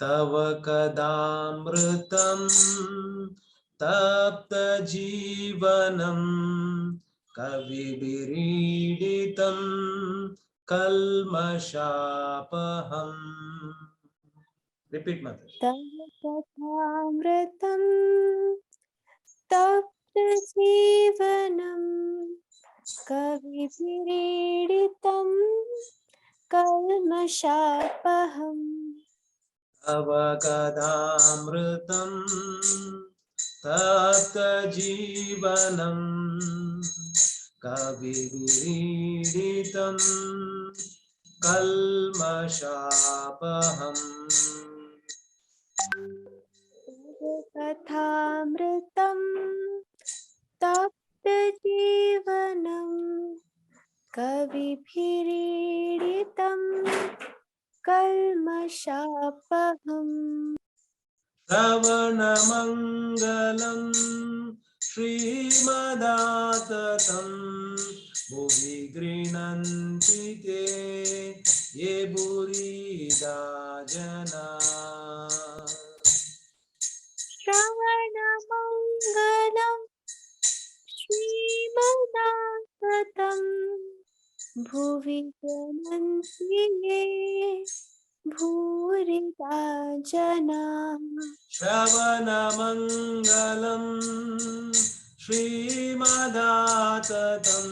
तव कदामृतं तप्तजीवनं कविभिरीडितं कल्मषापहम्. Repeat, mother. तव कथामृतं तप्तजीवनं कविभिरीडितं कल्मषापहम्. तव कदामृतं तप्तजीवनं कविभिरीडितं कल्मषापहम्. कथामृतं तप्तजीवनं कविभिरीडितं कल्मषापहम्. श्रवणमङ्गलं श्रीमदाततं भुवि गृह्णन्ति ते ये बुरीदा जना. श्रवणमङ्गलं श्रीमदाततं भुवि गृह्णन्ति ये भूरिदा जनाः. श्रवणमङ्गलं श्रीमदाततं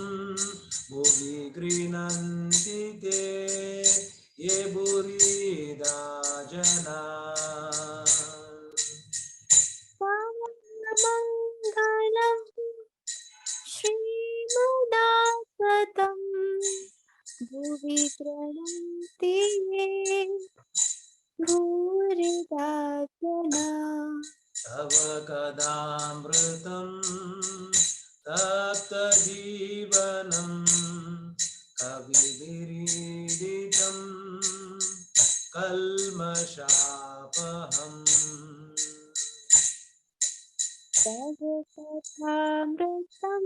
भुवि गृह्णन्ति ते ये बुरीदा जना. श्रवणमङ्गलं श्रीमदाततं भुवि गृह्णन्ति ये भूरिदा जनाः. तव कदामृतं तप्तजीवनं कविभिरीडितं कल्मषापहम्. तव कथामृतं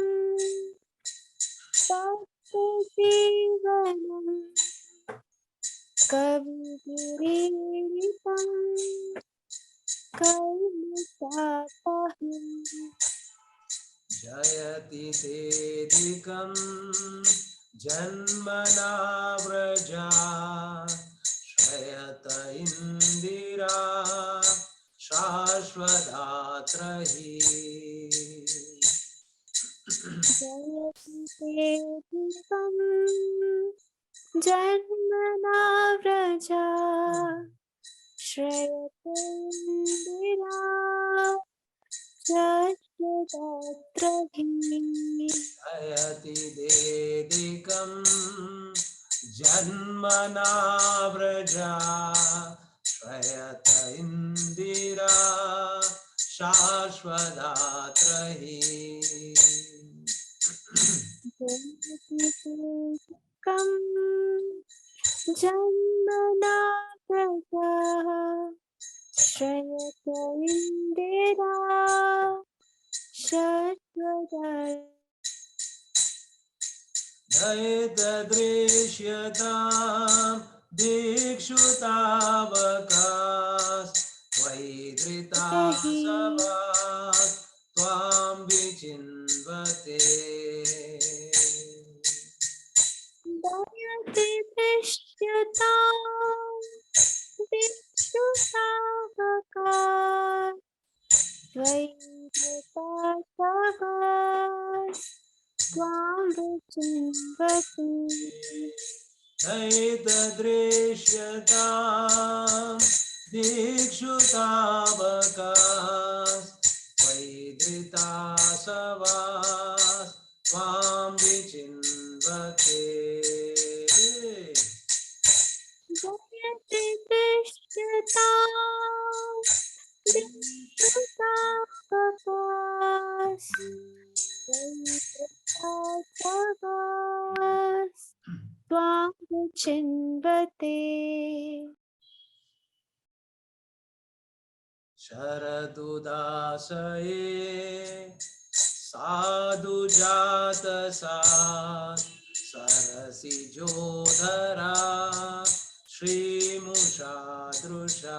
तप्तजीवनं कविभिरीडितं कल्मषापहम्. जयति तेऽधिकं जन्मना व्रजा श्रयत इन्दिरा शाश्वदात्रहि. जयति तेऽधिकं जन्मना व्रजा श्रयत इन्दिरा शाश्वदात्रहि. जयति तेऽधिकं जन्मना व्रजा श्रयत इन्दिरा शाश्वदात्रहि. कं जन्मना प्रजा श्रयत इन्दिरा शाश्वदात्रहि. दयितदृश्यतां दीक्षु तावकास् त्वयिधृताः सवास् त्वां विचिन्वते. दयति दृश्यतां दीक्षु तावकास् त्वयिधृताः सवास् त्वां विचिन्वते. दयितदृश्यतां दीक्षु तावकास् त्वयिधृताः सवास् त्वां विचिन्वते. जयति दृश्यतां दीक्षु तावकास् त्वयिधृताः सवास् त्वां विचिन्वते. शरदुदासये साधुजातसा सरसिजोधरा श्रीमुषादृशा.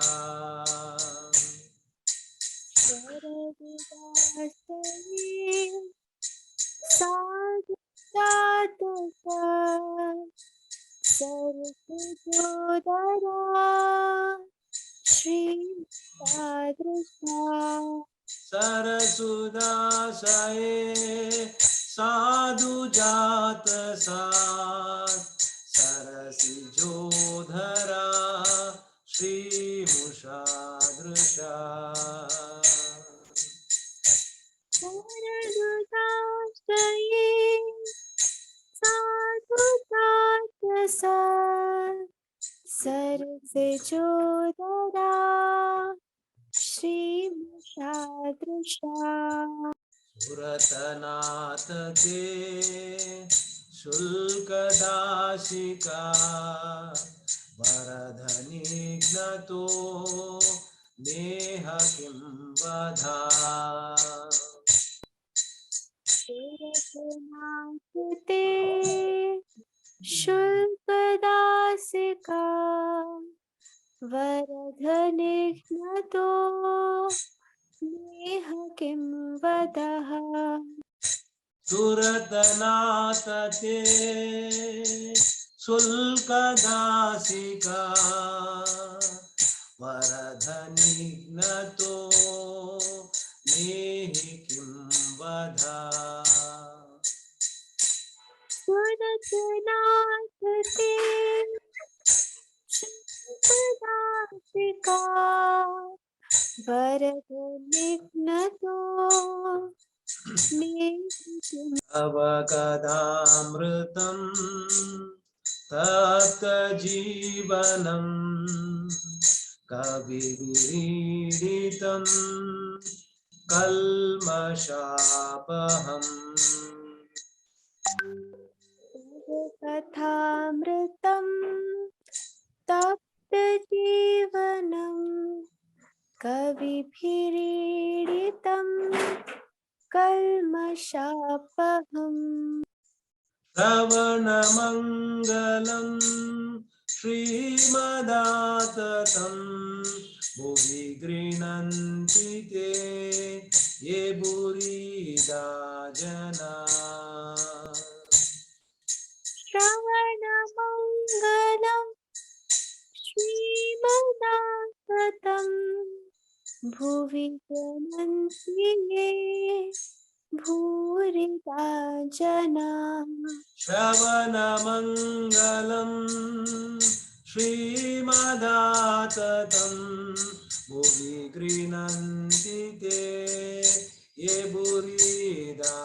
श्रीमदादृशा सरसुदासये साधु जात सात सरसिजोधरा श्रीमुषादृशा सरदुदाश्रये साधुजातसा सरसिजोदरा श्रीमुषादृशा सुरतनाथ के शुल्कदाशिका वरधनिघ्नतो नेह किं वधा सुरतनाकृते शुल्कदासिका वरधनिघ्नतो नेह किं वदः सुरतनाथ ते शुल्कदासिका वरधनिघ्नतो नेहि किं वधा सुरतनाकृते शुल्कदासिका वरदनिघ्नतो नेह किं अवगदामृतं तप्तजीवनं कविविरीडितं कल्मषापहम् कथामृतं तप्तजीवनं कविभिरीडितं कल्मषापहम् श्रवणमङ्गलं श्रीमदाततं भुवि गृह्णन्ति ते ये बुरीदा जना श्रवणमङ्गलं श्रीमदाततं भुवि गृह्णन्ति ये भूरिदा जनाः श्रवणमङ्गलं श्रीमदाततं भुवि गृह्णन्ति ते ये बुरीदा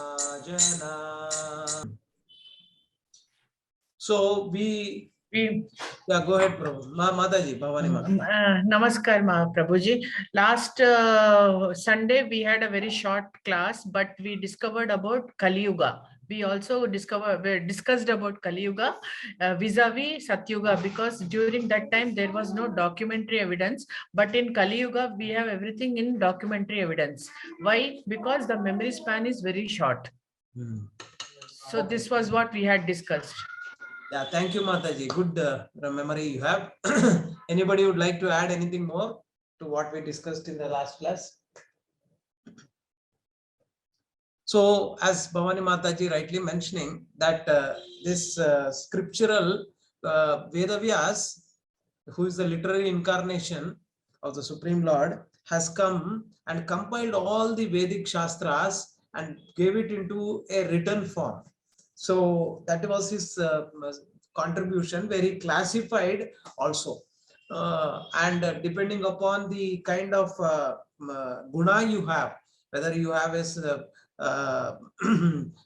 जना. So we yeah, go ahead, Prabhu. Mataji, Bhavani Mata. Namaskar, Prabhuji. Last Sunday we had a very short class, but we discovered about Kali Yuga. We also discussed about Kali Yuga vis-a-vis Satyuga, because during that time there was no documentary evidence, but in Kali Yuga we have everything in documentary evidence. Why? Because the memory span is very short. So this was what we had discussed. Yeah, thank you, Mataji. Good memory you have. Anybody would like to add anything more to what we discussed in the last class? So, as Bhavani Mataji rightly mentioning that this scriptural Vedavyas, who is the literary incarnation of the Supreme Lord, has come and compiled all the Vedic Shastras and gave it into a written form. So that was his contribution, very classified also. And depending upon the kind of guna you have, whether you have a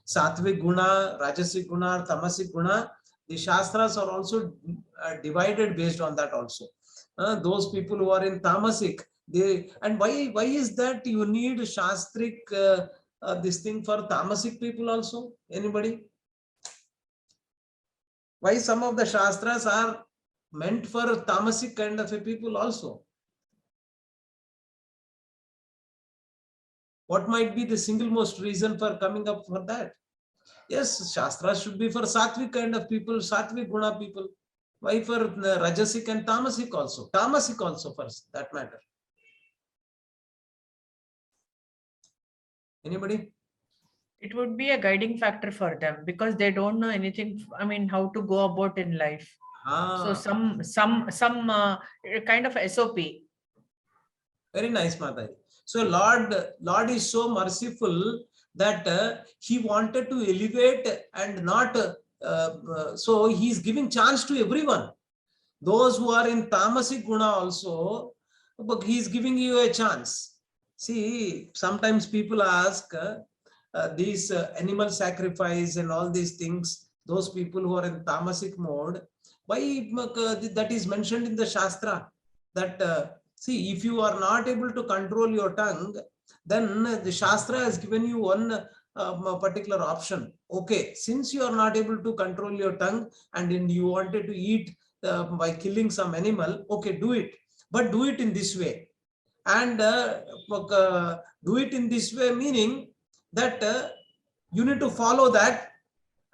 sattvic guna, rajasic guna, or tamasic guna, the shastras are also divided based on that also. Those people who are in tamasic, and why is that you need shastric this thing for tamasic people also? Anybody? Why some of the shastras are meant for tamasic kind of a people also? What might be the single most reason for coming up for that? Yes, shastras should be for sattvic kind of people, sattvic guna people. Why for rajasic and tamasic also? Tamasic also for that matter. Anybody? It would be a guiding factor for them because they don't know anything. I mean, how to go about in life. So Ah, some kind of SOP. very nice, Mataji. So Lord is so merciful that he wanted to elevate and not. So he is giving chance to everyone. Those who are in tamasic guna also, but he is giving you a chance. See, sometimes people ask these animal sacrifice and all these things. Those people who are in tamasic mode, why that is mentioned in the Shastra that see, if you are not able to control your tongue, then the Shastra has given you one particular option. Okay, since you are not able to control your tongue and then you wanted to eat by killing some animal, okay, do it, but do it in this way. And do it in this way, meaning that you need to follow that.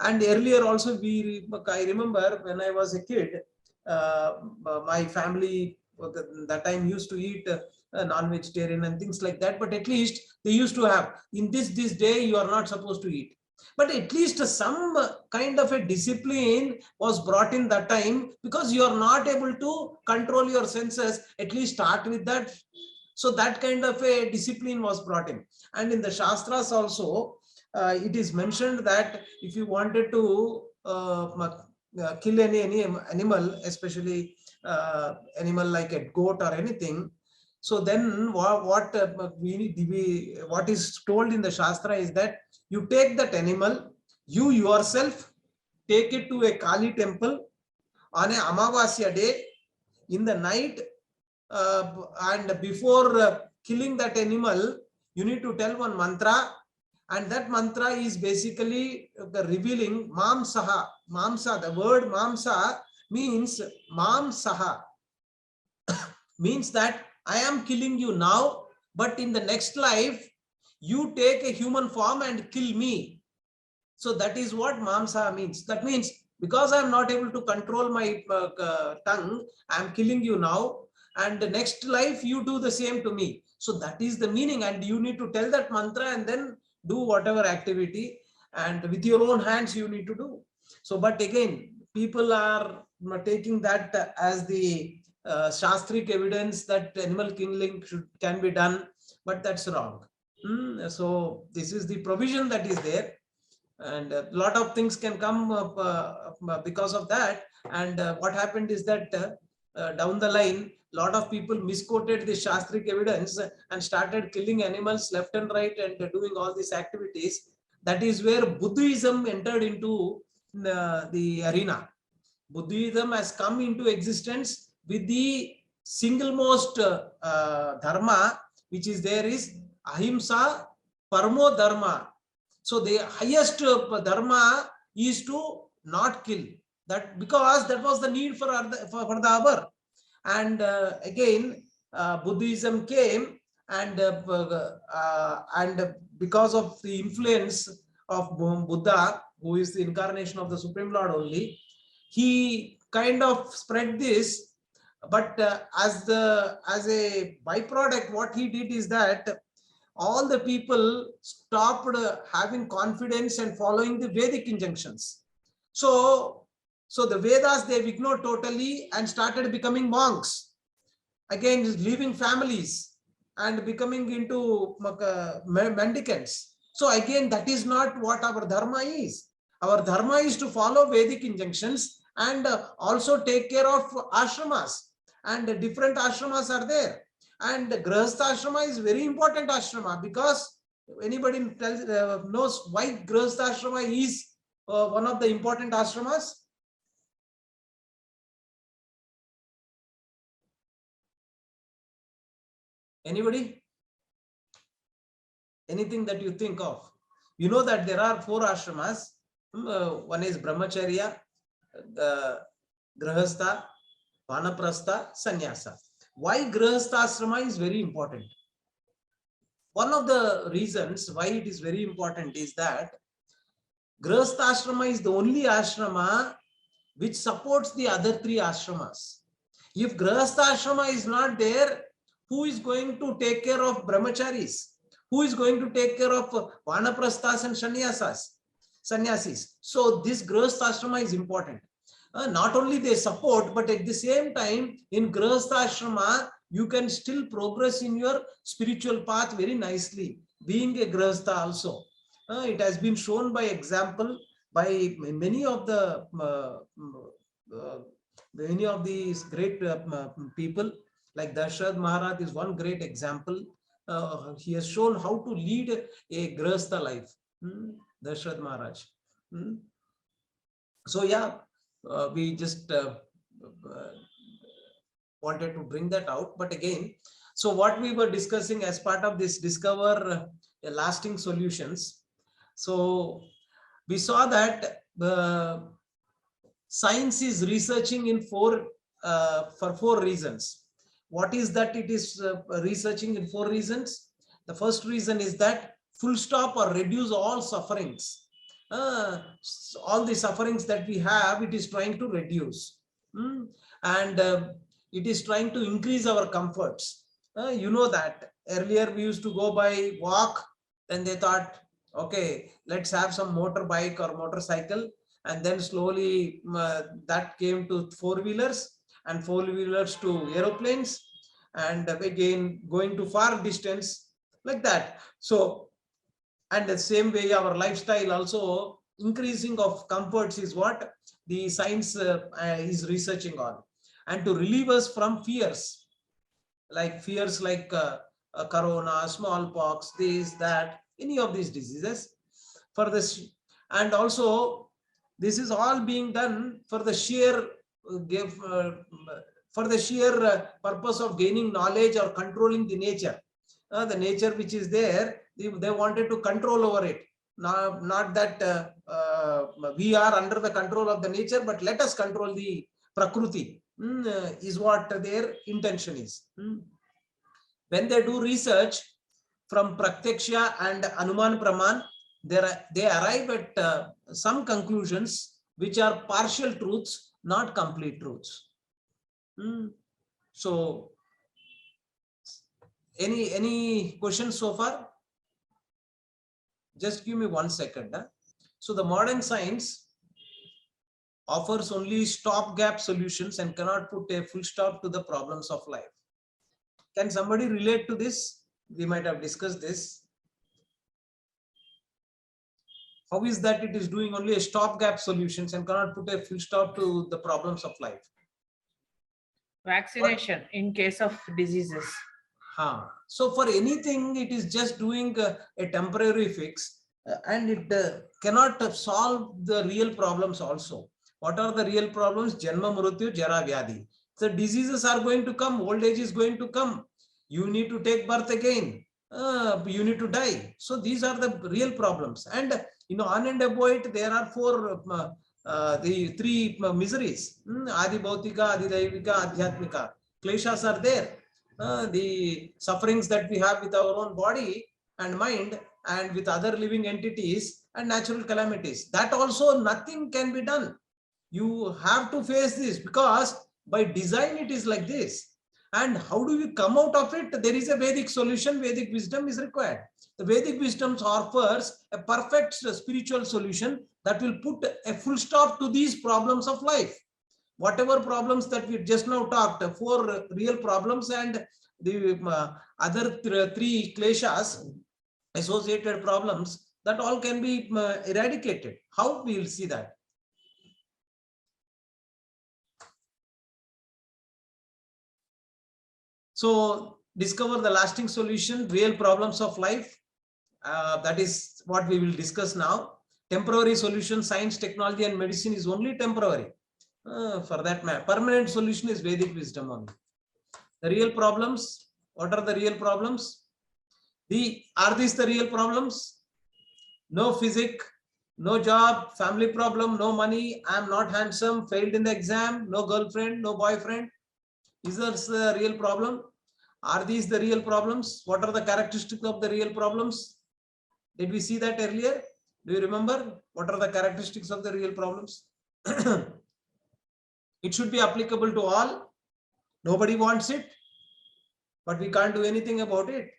And earlier also, I remember when I was a kid, my family that time used to eat non-vegetarian and things like that. But at least they used to have, in this day you are not supposed to eat. But at least some kind of a discipline was brought in that time, because you are not able to control your senses. At least start with that. So that kind of a discipline was brought in. And in the Shastras also, it is mentioned that if you wanted to kill any animal, especially animal like a goat or anything, so then what is told in the Shastra is that you take that animal, you yourself take it to a Kali temple on a Amavasya day in the night, and before killing that animal, you need to tell one mantra, and that mantra is basically revealing Mamsaha. Mamsa, the word Mamsa means Mamsaha, means that I am killing you now, but in the next life, you take a human form and kill me. So that is what Mamsa means. That means because I am not able to control my tongue, I am killing you now, and the next life you do the same to me. So that is the meaning, and you need to tell that mantra and then do whatever activity, and with your own hands you need to do. So, but again, people are taking that as the shastric evidence that animal killing can be done, but that's wrong. So this is the provision that is there, and a lot of things can come because of that. And what happened is that down the line, lot of people misquoted the shastric evidence and started killing animals left and right and doing all these activities. That is where Buddhism entered into the arena. Buddhism has come into existence with the single most dharma which is there is ahimsa paramo dharma. So the highest dharma is to not kill, that because that was the need for the hour. And again, Buddhism came, and because of the influence of Buddha, who is the incarnation of the Supreme Lord only, he kind of spread this. But as a byproduct, what he did is that all the people stopped having confidence and following the Vedic injunctions. So the Vedas they've ignored totally and started becoming monks. Again, leaving families and becoming into mendicants. So again, that is not what our dharma is. Our dharma is to follow Vedic injunctions and also take care of ashramas. And different ashramas are there. And the Grihastha ashrama is very important ashrama, because anybody knows why Grihastha ashrama is one of the important ashramas? Anybody? Anything that you think of? You know that there are 4 ashramas. One is Brahmacharya, Grihastha, Vanaprastha, Sannyasa. Why Grihastha ashrama is very important? One of the reasons why it is very important is that Grihastha ashrama is the only ashrama which supports the other 3 ashramas. If Grihastha ashrama is not there, who is going to take care of brahmacharis? Who is going to take care of vanaprasthas and sannyasis? So this Grihastha ashrama is important. Not only they support, but at the same time, in Grihastha Ashrama, you can still progress in your spiritual path very nicely, being a Grihastha also. It has been shown by example by many of the many of these great people, like Dasharad Maharaj is one great example. He has shown how to lead a Grihastha life. Dasharad Maharaj. So yeah, we just wanted to bring that out. But again, so what we were discussing as part of this discover lasting solutions. So we saw that science is researching in for 4 reasons. What is that it is researching in 4 reasons? The first reason is that full stop or reduce all sufferings. All the sufferings that we have, it is trying to reduce. And it is trying to increase our comforts. You know that earlier we used to go by walk, then they thought, okay, let's have some motorbike or motorcycle, and then slowly that came to 4-wheelers, and 4-wheelers to aeroplanes, and again going to far distance, like that. So, and the same way our lifestyle also increasing of comforts is what the science is researching on. And to relieve us from fears like corona, smallpox, this, that, any of these diseases, for this. And also this is all being done for the sheer purpose of gaining knowledge or controlling the nature. The nature which is there, they wanted to control over it. Not that we are under the control of the nature, but let us control the Prakruti, is what their intention is. When they do research from Pratyaksha and Anuman Praman, they arrive at some conclusions which are partial truths, not complete truths. So, any questions so far? Just give me 1 second. So the modern science offers only stopgap solutions and cannot put a full stop to the problems of life. Can somebody relate to this? We might have discussed this. How is that it is doing only a stopgap solutions and cannot put a full stop to the problems of life? Vaccination in case of diseases. So for anything, it is just doing a temporary fix, and it cannot solve the real problems also. What are the real problems? Janma, Mrityu, Jara, Vyadhi. So diseases are going to come, old age is going to come. You need to take birth again. You need to die. So these are the real problems. And on and above it, there are the 3 miseries. Adi Bhautika, Adi Daivika, Adhyatmika. Kleshas are there. The sufferings that we have with our own body and mind and with other living entities and natural calamities. That also nothing can be done. You have to face this because by design it is like this. And how do we come out of it? There is a Vedic solution. Vedic wisdom is required. The Vedic wisdom offers a perfect spiritual solution that will put a full stop to these problems of life. Whatever problems that we just now talked, 4 real problems and the other 3 kleshas, associated problems, that all can be eradicated. How we will see that? So discover the lasting solution, real problems of life. That is what we will discuss now. Temporary solution, science, technology, and medicine is only temporary. For that matter, permanent solution is Vedic wisdom only. The real problems, what are the real problems? Are these the real problems? No physics, no job, family problem, no money, I am not handsome, failed in the exam, no girlfriend, no boyfriend. Is this the real problem? Are these the real problems? What are the characteristics of the real problems? Did we see that earlier? Do you remember? What are the characteristics of the real problems? It should be applicable to all. Nobody wants it, but we can't do anything about it.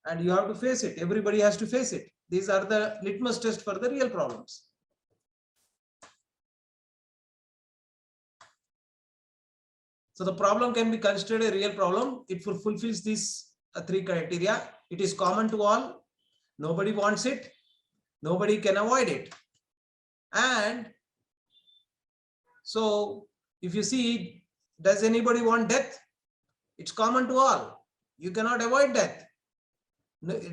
And you have to face it. Everybody has to face it. These are the litmus test for the real problems. So the problem can be considered a real problem. It fulfills these three criteria. It is common to all. Nobody wants it. Nobody can avoid it. And so if you see, does anybody want death? It's common to all. You cannot avoid death.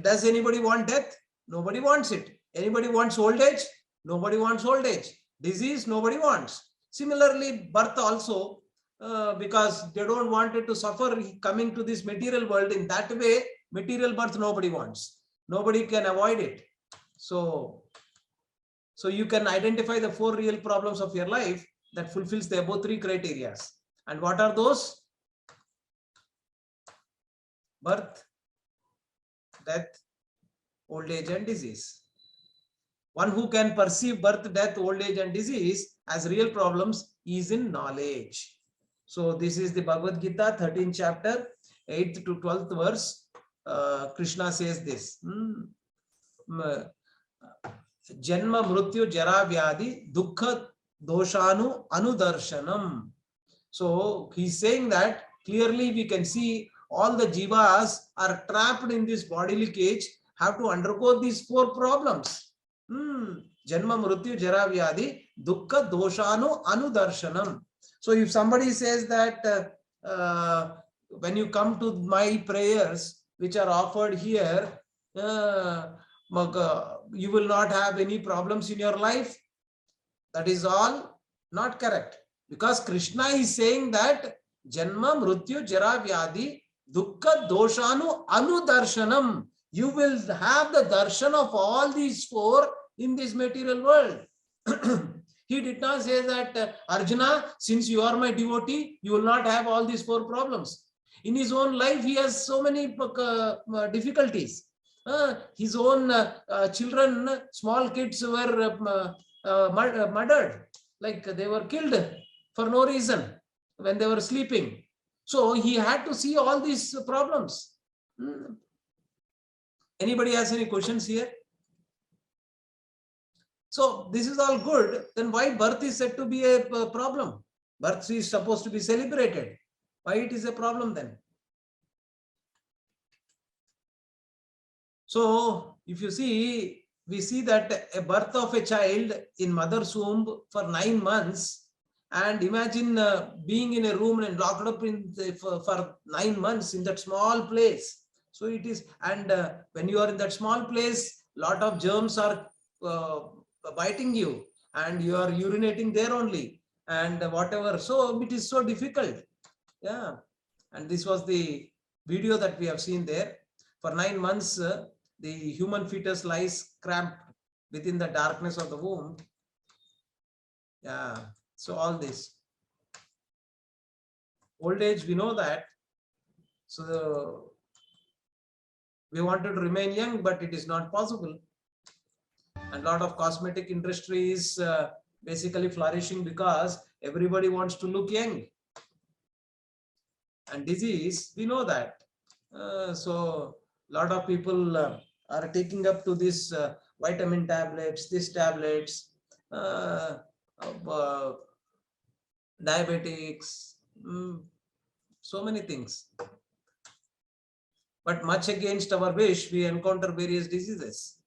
Does anybody want death? Nobody wants it. Anybody wants old age? Nobody wants old age. Disease, nobody wants. Similarly, birth also, because they don't want it to suffer coming to this material world in that way. Material birth nobody wants. Nobody can avoid it. So you can identify the 4 real problems of your life that fulfills the above 3 criteria. And what are those? Birth, death, old age and disease. One who can perceive birth, death, old age and disease as real problems is in knowledge. So this is the Bhagavad Gita, 13th chapter, 8th to 12th verse. Krishna says this. Janma mrityu jara vyadi dukkha doshanu anudarshanam. So he's saying that clearly we can see all the jivas are trapped in this bodily cage, have to undergo these 4 problems. Janma mrityu jara vyadi dukkha doshanu anudarshanam. So if somebody says that when you come to my prayers which are offered here, you will not have any problems in your life, that is all not correct. Because Krishna is saying that Janma mrityu jara vyadi dukkha doshanu anudarshanam. You will have the darshan of all these 4 in this material world. He did not say that Arjuna, since you are my devotee, you will not have all these 4 problems. In his own life, he has so many difficulties. His own children, small kids were murdered, like they were killed for no reason when they were sleeping. So he had to see all these problems. Anybody has any questions here? So this is all good. Then why birth is said to be a problem? Birth is supposed to be celebrated. Why it is a problem then? So if you see, we see that a birth of a child in mother's womb for 9 months, and imagine being in a room and locked up for 9 months in that small place. So it is, and when you are in that small place, lot of germs are biting you and you are urinating there only and whatever. So it is so difficult. Yeah. And this was the video that we have seen there. For 9 months, the human fetus lies cramped within the darkness of the womb. Yeah. So all this. Old age, we know that. So we wanted to remain young, but it is not possible. And a lot of cosmetic industry is basically flourishing because everybody wants to look young. And disease, we know that. So a lot of people are taking up to this vitamin tablets, this tablets, diabetics, so many things. But much against our wish, we encounter various diseases.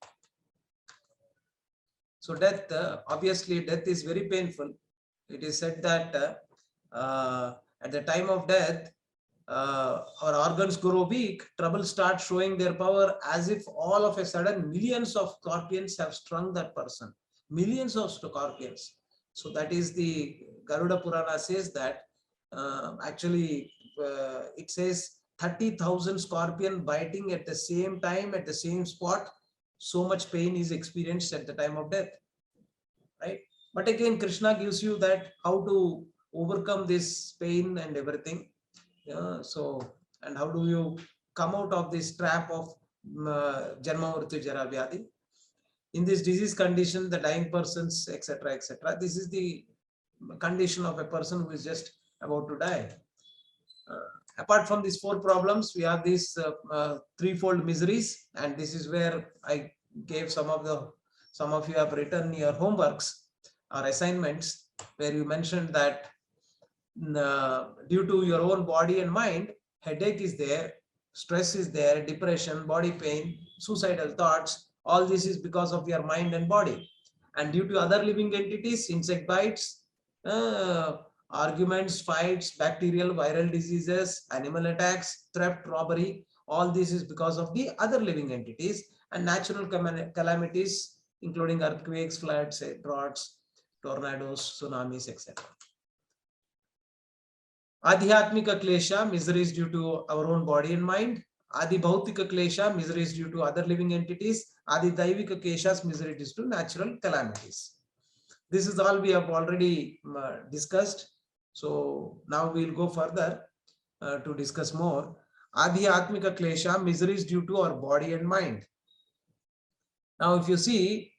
So death, obviously death is very painful. It is said that at the time of death, our organs grow weak, trouble starts showing their power, as if all of a sudden millions of scorpions have strung that person. Millions of scorpions. So that is the Garuda Purana says that actually it says 30,000 scorpion biting at the same time, at the same spot. So much pain is experienced at the time of death, right? But again, Krishna gives you that how to overcome this pain and everything. Yeah, so, and how do you come out of this trap of Janma Mrityu Jara Vyadi? In this disease condition, the dying persons, etc., etc. This is the condition of a person who is just about to die. Apart from these 4 problems, we have these threefold miseries, and this is where I gave some of you have written your homeworks or assignments, where you mentioned that due to your own body and mind, headache is there, stress is there, depression, body pain, suicidal thoughts, all this is because of your mind and body. And due to other living entities, insect bites, arguments, fights, bacterial, viral diseases, animal attacks, theft, robbery, all this is because of the other living entities. And natural calamities, including earthquakes, floods, droughts, tornadoes, tsunamis, etc. Adhyatmika klesha, miseries due to our own body and mind. Adi bhautika klesha, miseries due to other living entities. Adi daivika kleshas, miseries due to natural calamities. This is all we have already discussed. So now we will go further to discuss more. Adhyatmika klesha, miseries due to our body and mind. Now, if you see,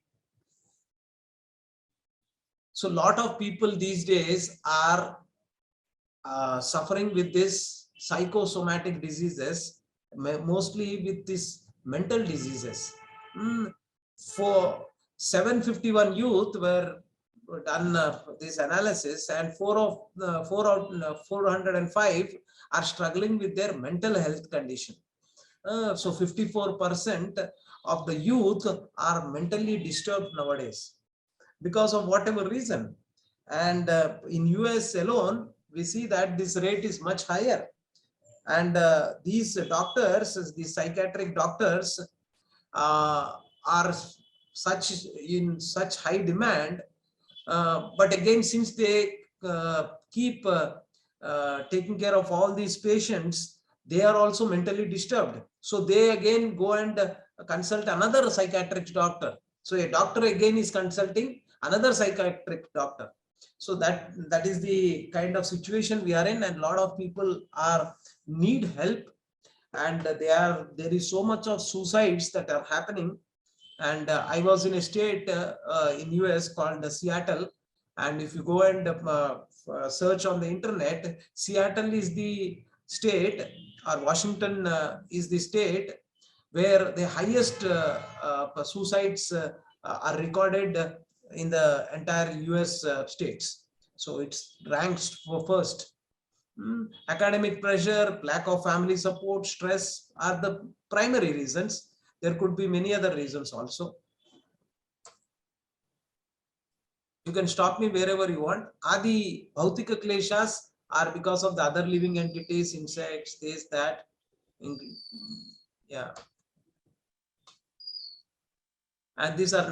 so a lot of people these days are suffering with this psychosomatic diseases, mostly with this mental diseases. For 751 youth were done this analysis, and 405 are struggling with their mental health condition. So 54% of the youth are mentally disturbed nowadays because of whatever reason. And in US alone, we see that this rate is much higher. And these doctors, these psychiatric doctors are in such high demand. But again, since they keep taking care of all these patients, they are also mentally disturbed. So they again go and consult another psychiatric doctor. So a doctor again is consulting another psychiatric doctor. So that is the kind of situation we are in, and a lot of people need help, and there is so much of suicides that are happening. And I was in a state in US called Seattle, and if you go and search on the internet, Seattle is the state, or Washington is the state where the highest suicides are recorded in the entire US states. So it's ranked for first. Academic pressure, lack of family support, stress are the primary reasons. There could be many other reasons also. You can stop me wherever you want. Adi bhautika kleshas are because of the other living entities, insects, this, that. Yeah. And these are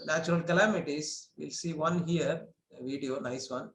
natural calamities. We'll see one here, a video, nice one.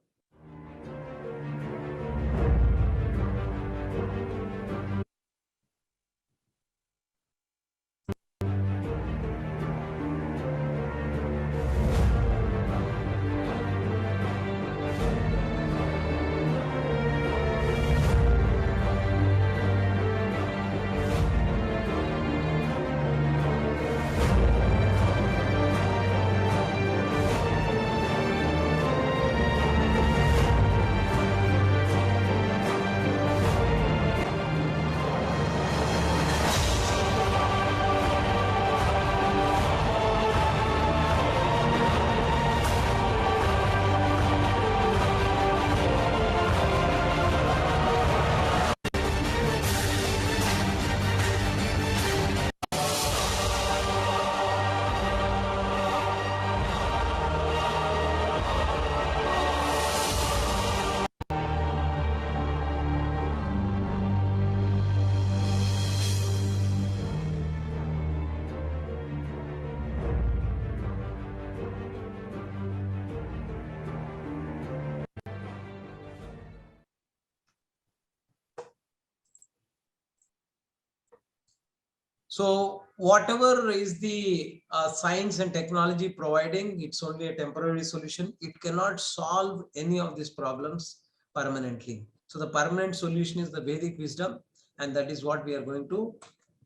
So whatever is the science and technology providing, it's only a temporary solution. It cannot solve any of these problems permanently. So the permanent solution is the Vedic wisdom, and that is what we are going to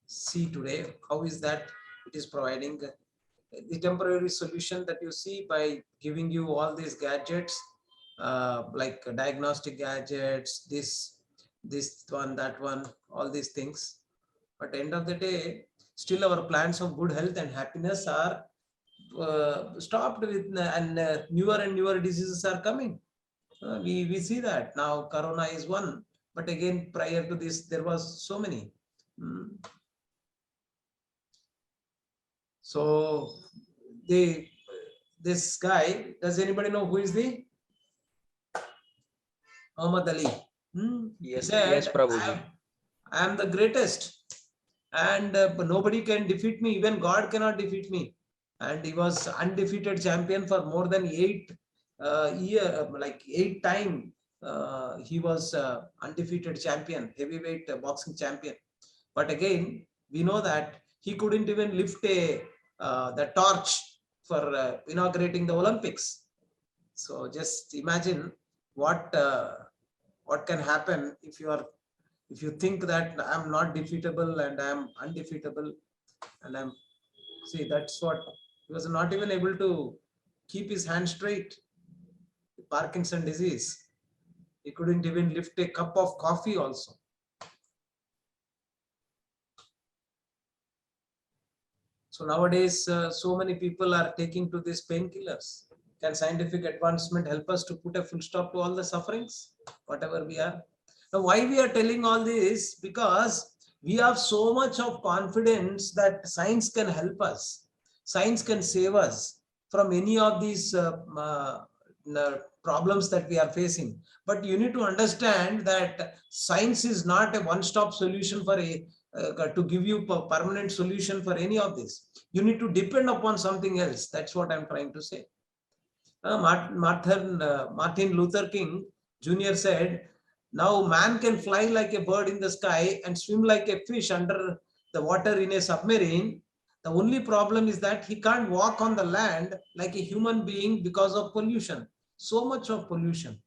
see today. How is that it is providing the temporary solution that you see by giving you all these gadgets, like diagnostic gadgets, this one, that one, all these things. But at the end of the day, still our plans of good health and happiness are stopped with, and newer diseases are coming. We see that now Corona is one, but again prior to this there was so many. So this guy, does anybody know who is the Muhammad Ali? He Yes, said, yes, Prabhuji. I am the greatest, and nobody can defeat me. Even God cannot defeat me. And he was undefeated champion for more than 8 time. He was undefeated champion, heavyweight boxing champion. But again, we know that he couldn't even lift the torch for inaugurating the Olympics. So just imagine what can happen if you think that I'm not defeatable and I'm undefeatable, and see, that's what he was not even able to keep his hand straight. Parkinson disease. He couldn't even lift a cup of coffee also. So nowadays, so many people are taking to these painkillers. Can scientific advancement help us to put a full stop to all the sufferings, whatever we are? Now, why we are telling all this? Because we have so much of confidence that science can help us. Science can save us from any of these problems that we are facing. But you need to understand that science is not a one-stop solution for to give you a permanent solution for any of this. You need to depend upon something else. That's what I'm trying to say. Martin Luther King Jr. said, now man can fly like a bird in the sky and swim like a fish under the water in a submarine. The only problem is that he can't walk on the land like a human being because of pollution. So much of pollution.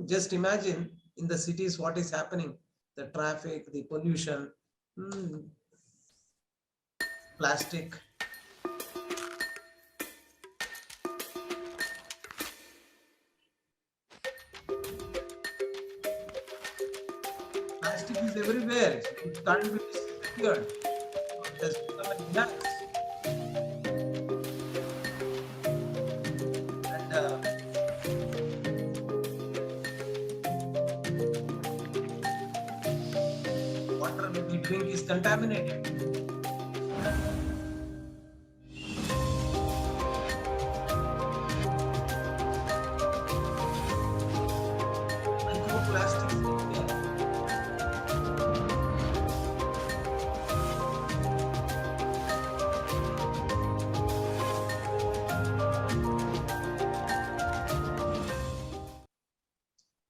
Just imagine in the cities what is happening. The traffic, the pollution, plastic. Plastic is everywhere. It can't be disappeared. It has become a gas. And water we drink is contaminated. Microplastics in here.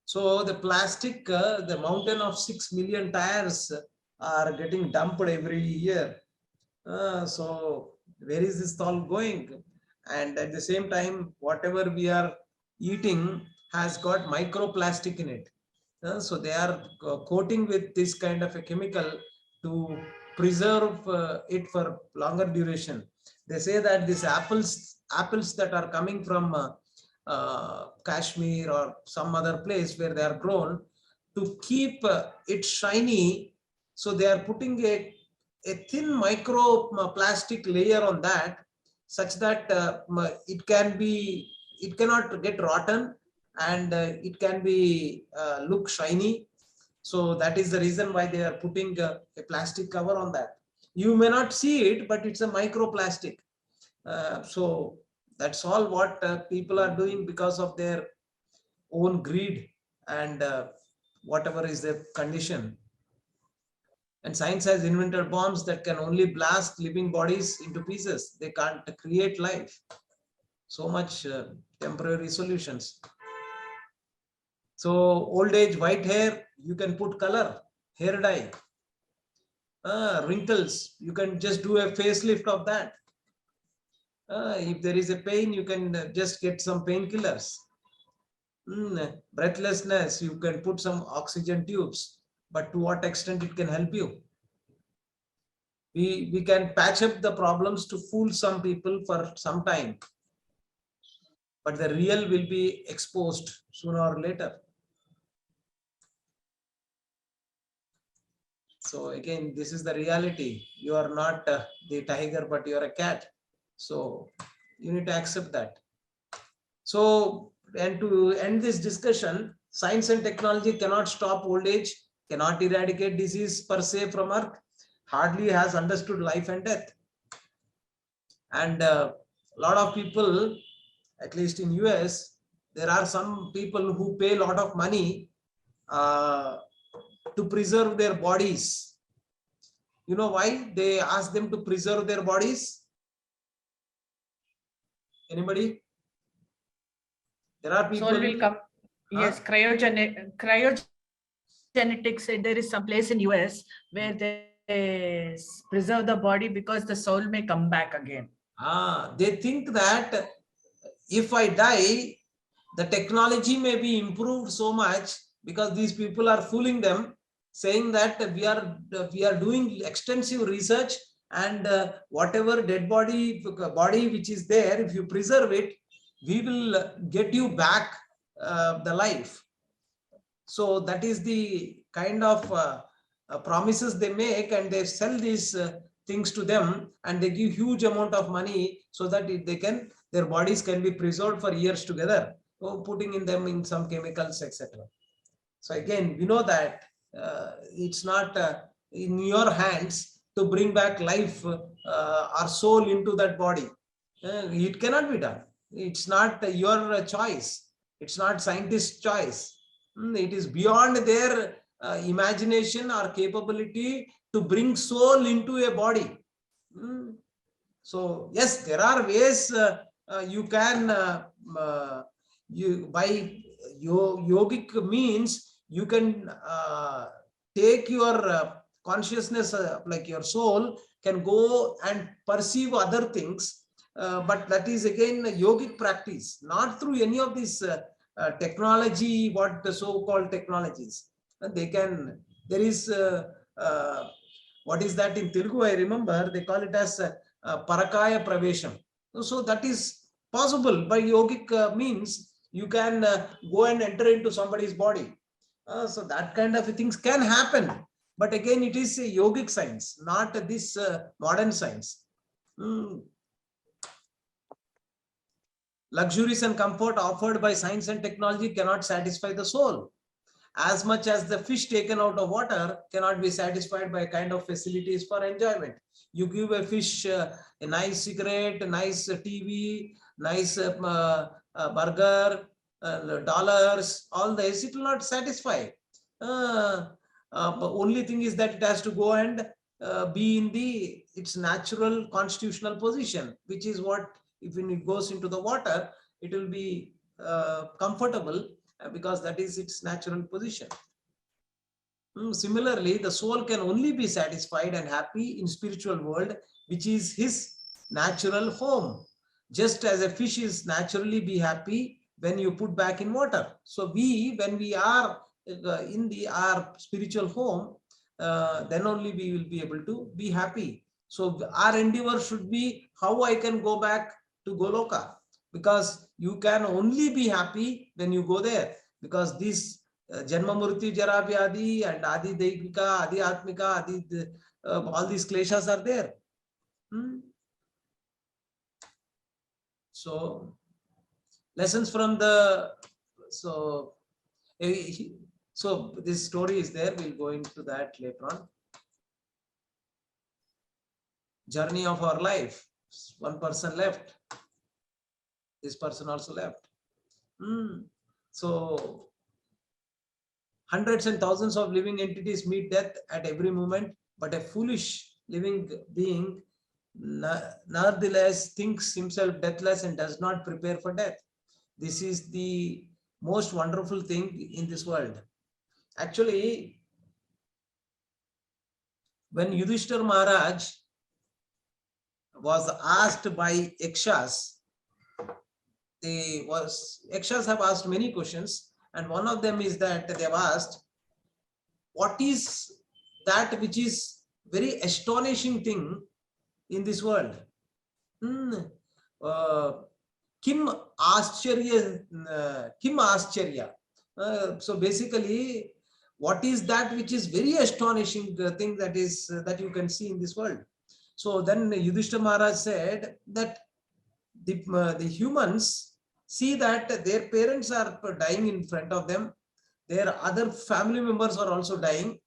So the plastic, the mountain of 6 million tires are getting dumped every year. So where is this all going? And at the same time, whatever we are eating has got microplastic in it. So they are coating with this kind of a chemical to preserve it for longer duration. They say that these apples that are coming from Kashmir or some other place where they are grown, to keep it shiny, so they are putting a thin micro plastic layer on that, such that it cannot get rotten, and it can be look shiny. So that is the reason why they are putting a plastic cover on that. You may not see it, but it's a microplastic. So that's all what people are doing because of their own greed and whatever is their condition. And science has invented bombs that can only blast living bodies into pieces. They can't create life. So much temporary solutions. So old age, white hair, you can put color, hair dye. Wrinkles, you can just do a facelift of that. If there is a pain, you can just get some painkillers. Breathlessness, you can put some oxygen tubes, but to what extent it can help you? We can patch up the problems to fool some people for some time, but the real will be exposed sooner or later. So again, this is the reality. You are not the tiger, but you are a cat. So you need to accept that. So and to end this discussion, science and technology cannot stop old age, cannot eradicate disease per se from Earth, hardly has understood life and death. And a lot of people, at least in US, there are some people who pay a lot of money to preserve their bodies. You know why they ask them to preserve their bodies? Anybody? There are people. Soul will come. Yes, cryogenics. There is some place in US where they preserve the body because the soul may come back again. They think that if I die, the technology may be improved so much, because these people are fooling them, saying that we are doing extensive research, and whatever dead body which is there, if you preserve it, we will get you back the life. So that is the kind of promises they make, and they sell these things to them, and they give huge amount of money so that their bodies can be preserved for years together, putting in them in some chemicals, etc. So again, we know that it's not in your hands to bring back life or soul into that body. It cannot be done. It's not your choice. It's not scientist's choice. It is beyond their imagination or capability to bring soul into a body. So yes, there are ways you can by yogic means, you can take your consciousness, like your soul can go and perceive other things, but that is again a yogic practice, not through any of these technology, what the so-called technologies. And they can, there is what is that in Telugu? I remember they call it as Parakaya Pravesham. So that is possible by yogic means. You can go and enter into somebody's body. So that kind of things can happen. But again, it is a yogic science, not this modern science. Luxuries and comfort offered by science and technology cannot satisfy the soul, as much as the fish taken out of water cannot be satisfied by kind of facilities for enjoyment. You give a fish a nice cigarette, a nice TV, nice burger, dollars, all this, it will not satisfy. But only thing is that it has to go and be in its natural constitutional position, which is what, if when it goes into the water, it will be comfortable, because that is its natural position. Similarly, the soul can only be satisfied and happy in spiritual world, which is his natural home. Just as a fish is naturally be happy when you put back in water. So when we are in our spiritual home, then only we will be able to be happy. So our endeavor should be how I can go back to Goloka, because you can only be happy when you go there, because these Janma Murti Jara Vyadhi and Adi Daivika, Adi Atmika, Adi, all these kleshas are there. So lessons from the, so this story is there, we'll go into that later on. Journey of our life, one person left, this person also left. So hundreds and thousands of living entities meet death at every moment, but a foolish living being nonetheless thinks himself deathless and does not prepare for death. This is the most wonderful thing in this world. Actually, when Yudhishthira Maharaj was asked by Yakshas, Yakshas have asked many questions, and one of them is that they have asked, what is that which is very astonishing thing in this world? Kim Ascharya. So basically, what is that which is very astonishing thing that you can see in this world? So then Yudhishthira Maharaj said that the humans see that their parents are dying in front of them. Their other family members are also dying.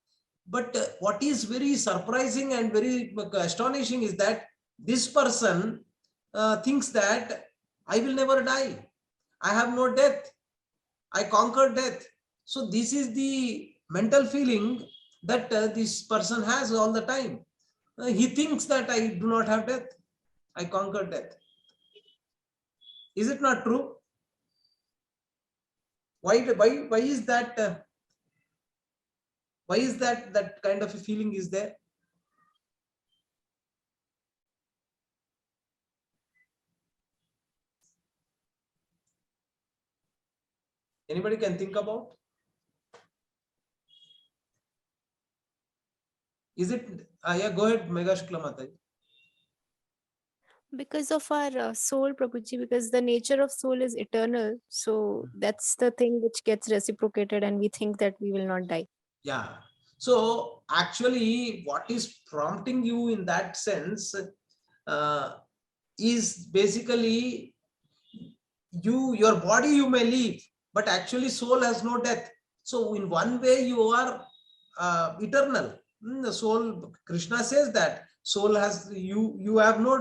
But what is very surprising and very astonishing is that this person thinks that I will never die. I have no death. I conquered death. So this is the mental feeling that this person has all the time. He thinks that I do not have death. I conquered death. Is it not true? Why is that? Why is that kind of a feeling is there? Anybody can think about? Is it? Yeah, go ahead, Megha Shukla Mataji. Because of our soul, Prabhuji, because the nature of soul is eternal. So that's the thing which gets reciprocated, and we think that we will not die. Yeah. So actually, what is prompting you in that sense is basically your body you may leave, but actually soul has no death. So in one way you are eternal. The soul, Krishna says that soul has you have no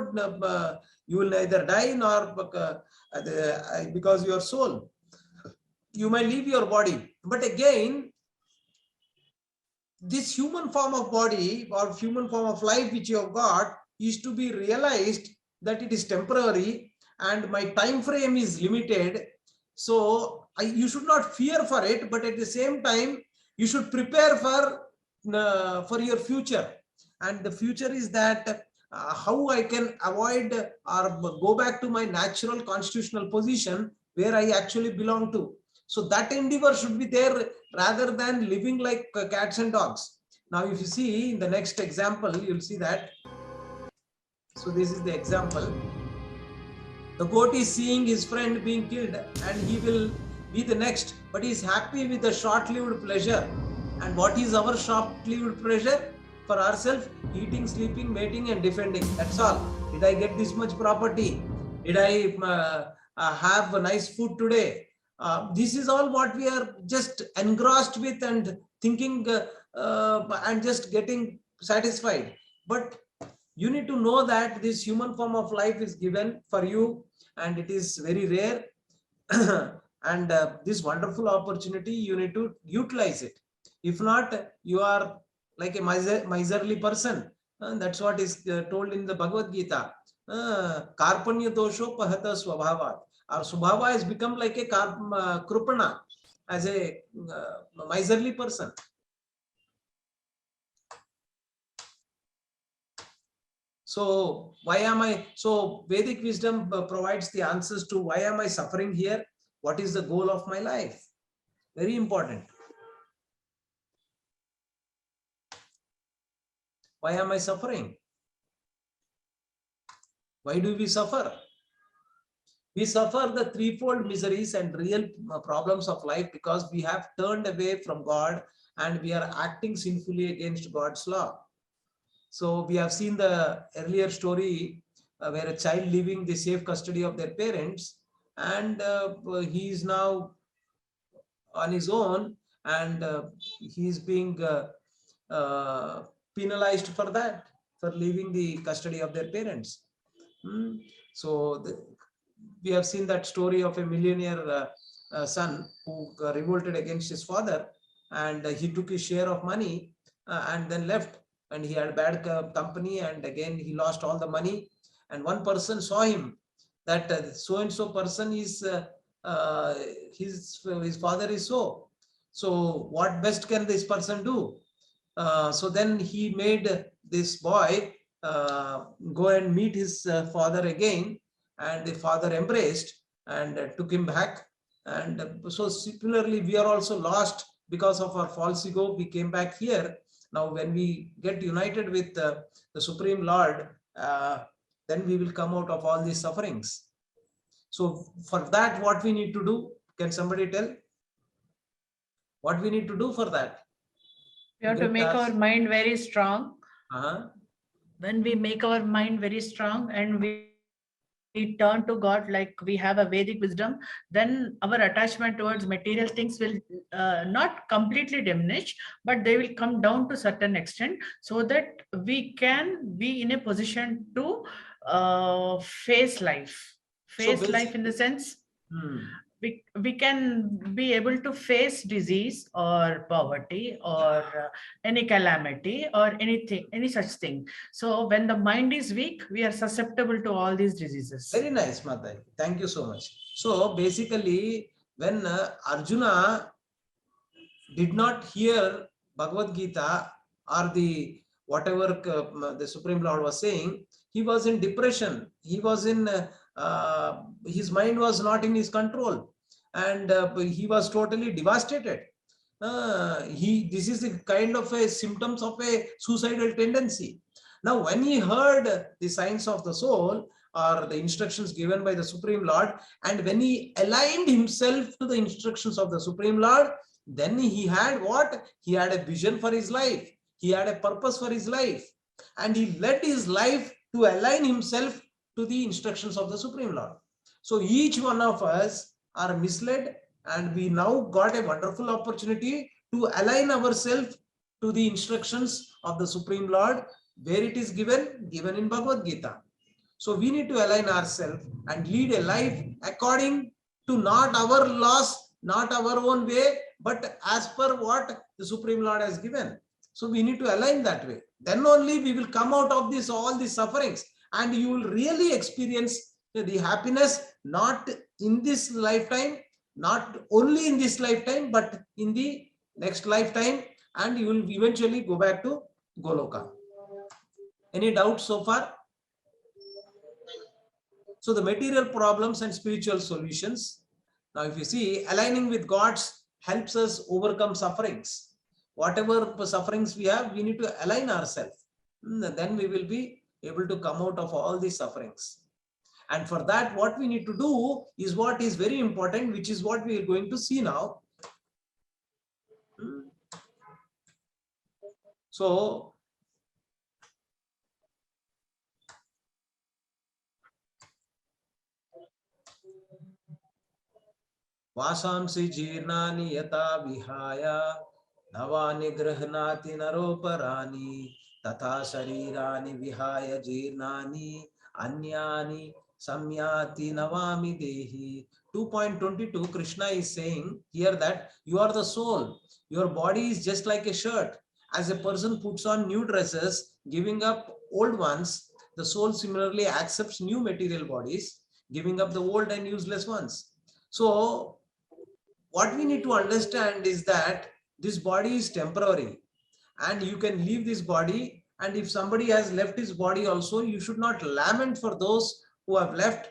you will neither die nor because your soul. You may leave your body, but again, this human form of body or human form of life which you have got is to be realized that it is temporary and my time frame is limited. So you should not fear for it, but at the same time you should prepare for your future. And the future is that how I can avoid or go back to my natural constitutional position where I actually belong to. So that endeavor should be there rather than living like cats and dogs. Now, if you see in the next example, you'll see that. So this is the example. The goat is seeing his friend being killed and he will be the next, but he is happy with the short-lived pleasure. And what is our short-lived pleasure? For ourselves, eating, sleeping, mating and defending. That's all. Did I get this much property? Did I have a nice food today? This is all what we are just engrossed with and thinking and just getting satisfied. But you need to know that this human form of life is given for you and it is very rare. And this wonderful opportunity, you need to utilize it. If not, you are like a miserly person. That's what is told in the Bhagavad Gita. Karpanya dosho pahata swabhavat. Our Subhava has become like a Krupana, as a miserly person. So why am I? So Vedic wisdom provides the answers to why am I suffering here? What is the goal of my life? Very important. Why am I suffering? Why do we suffer? We suffer the threefold miseries and real problems of life because we have turned away from God and we are acting sinfully against God's law. So we have seen the earlier story where a child leaving the safe custody of their parents and he is now on his own and he is being penalized for that, for leaving the custody of their parents. So we have seen that story of a millionaire son who revolted against his father and he took his share of money and then left, and he had bad company and again he lost all the money. And one person saw him that so and so person is his father is so what best can this person do? So then he made this boy go and meet his father again, and the father embraced and took him back. And so similarly, we are also lost because of our false ego. We came back here. Now, when we get united with the Supreme Lord, then we will come out of all these sufferings. So for that, what we need to do? Can somebody tell? What we need to do for that? We have to make our mind very strong. Uh-huh. When we make our mind very strong and we we turn to God, like we have a Vedic wisdom, then our attachment towards material things will not completely diminish, but they will come down to certain extent, so that we can be in a position to face life. Face life in the sense, we can be able to face disease or poverty or any calamity or anything, any such thing. So when the mind is weak, we are susceptible to all these diseases. Very nice, Mataji. Thank you so much. So basically, when Arjuna did not hear Bhagavad Gita or the whatever the Supreme Lord was saying, he was in depression. He was in his mind was not in his control, and he was totally devastated. This is a kind of a symptoms of a suicidal tendency. Now, when he heard the signs of the soul or the instructions given by the Supreme Lord, and when he aligned himself to the instructions of the Supreme Lord, then he had what? He had a vision for his life. He had a purpose for his life. And he led his life to align himself to the instructions of the Supreme Lord. So each one of us are misled, and we now got a wonderful opportunity to align ourselves to the instructions of the Supreme Lord, where it is given in Bhagavad Gita. So we need to align ourselves and lead a life according to not our laws, not our own way, but as per what the Supreme Lord has given. So we need to align that way. Then only we will come out of this, all these sufferings, and you will really experience the happiness, not in this lifetime, not only in this lifetime, but in the next lifetime, and you will eventually go back to Goloka. Any doubts so far? So the material problems and spiritual solutions. Now, if you see, aligning with God's helps us overcome sufferings. Whatever sufferings we have, we need to align ourselves. Then we will be able to come out of all these sufferings. And for that, what we need to do is what is very important, which is what we are going to see now. So, वासांसि जीर्णानि यथा विहाय नवानि गृह्णाति नरोपराणि तथा शरीरानि विहाय जीर्णानि अन्यानि samyati navami dehi. 2.22, Krishna is saying here that you are the soul. Your body is just like a shirt. As a person puts on new dresses, giving up old ones, the soul similarly accepts new material bodies, giving up the old and useless ones. So what we need to understand is that this body is temporary, and you can leave this body, and if somebody has left his body also, you should not lament for those who have left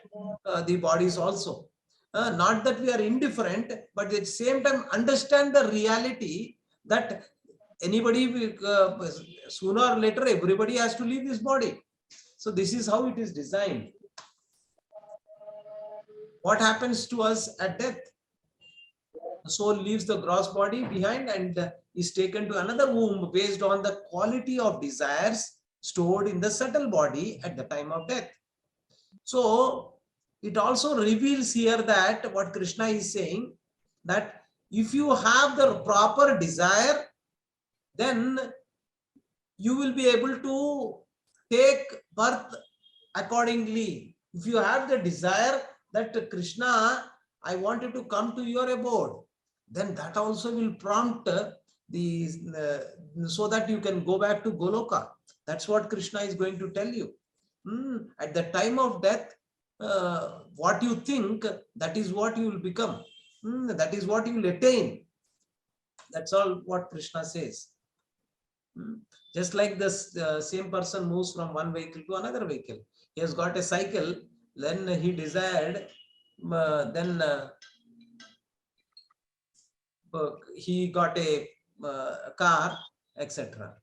the bodies also. Not that we are indifferent, but at the same time understand the reality that anybody will, sooner or later everybody has to leave this body. So this is how it is designed. What happens to us at death? The soul leaves the gross body behind and is taken to another womb based on the quality of desires stored in the subtle body at the time of death. So it also reveals here that what Krishna is saying, that if you have the proper desire, then you will be able to take birth accordingly. If you have the desire that Krishna, I want you to come to your abode, then that also will prompt so that you can go back to Goloka. That's what Krishna is going to tell you. At the time of death, what you think, that is what you will become. That is what you will attain. That's all what Krishna says. Just like this same person moves from one vehicle to another vehicle. He has got a cycle, then he desired, then he got a car, etc.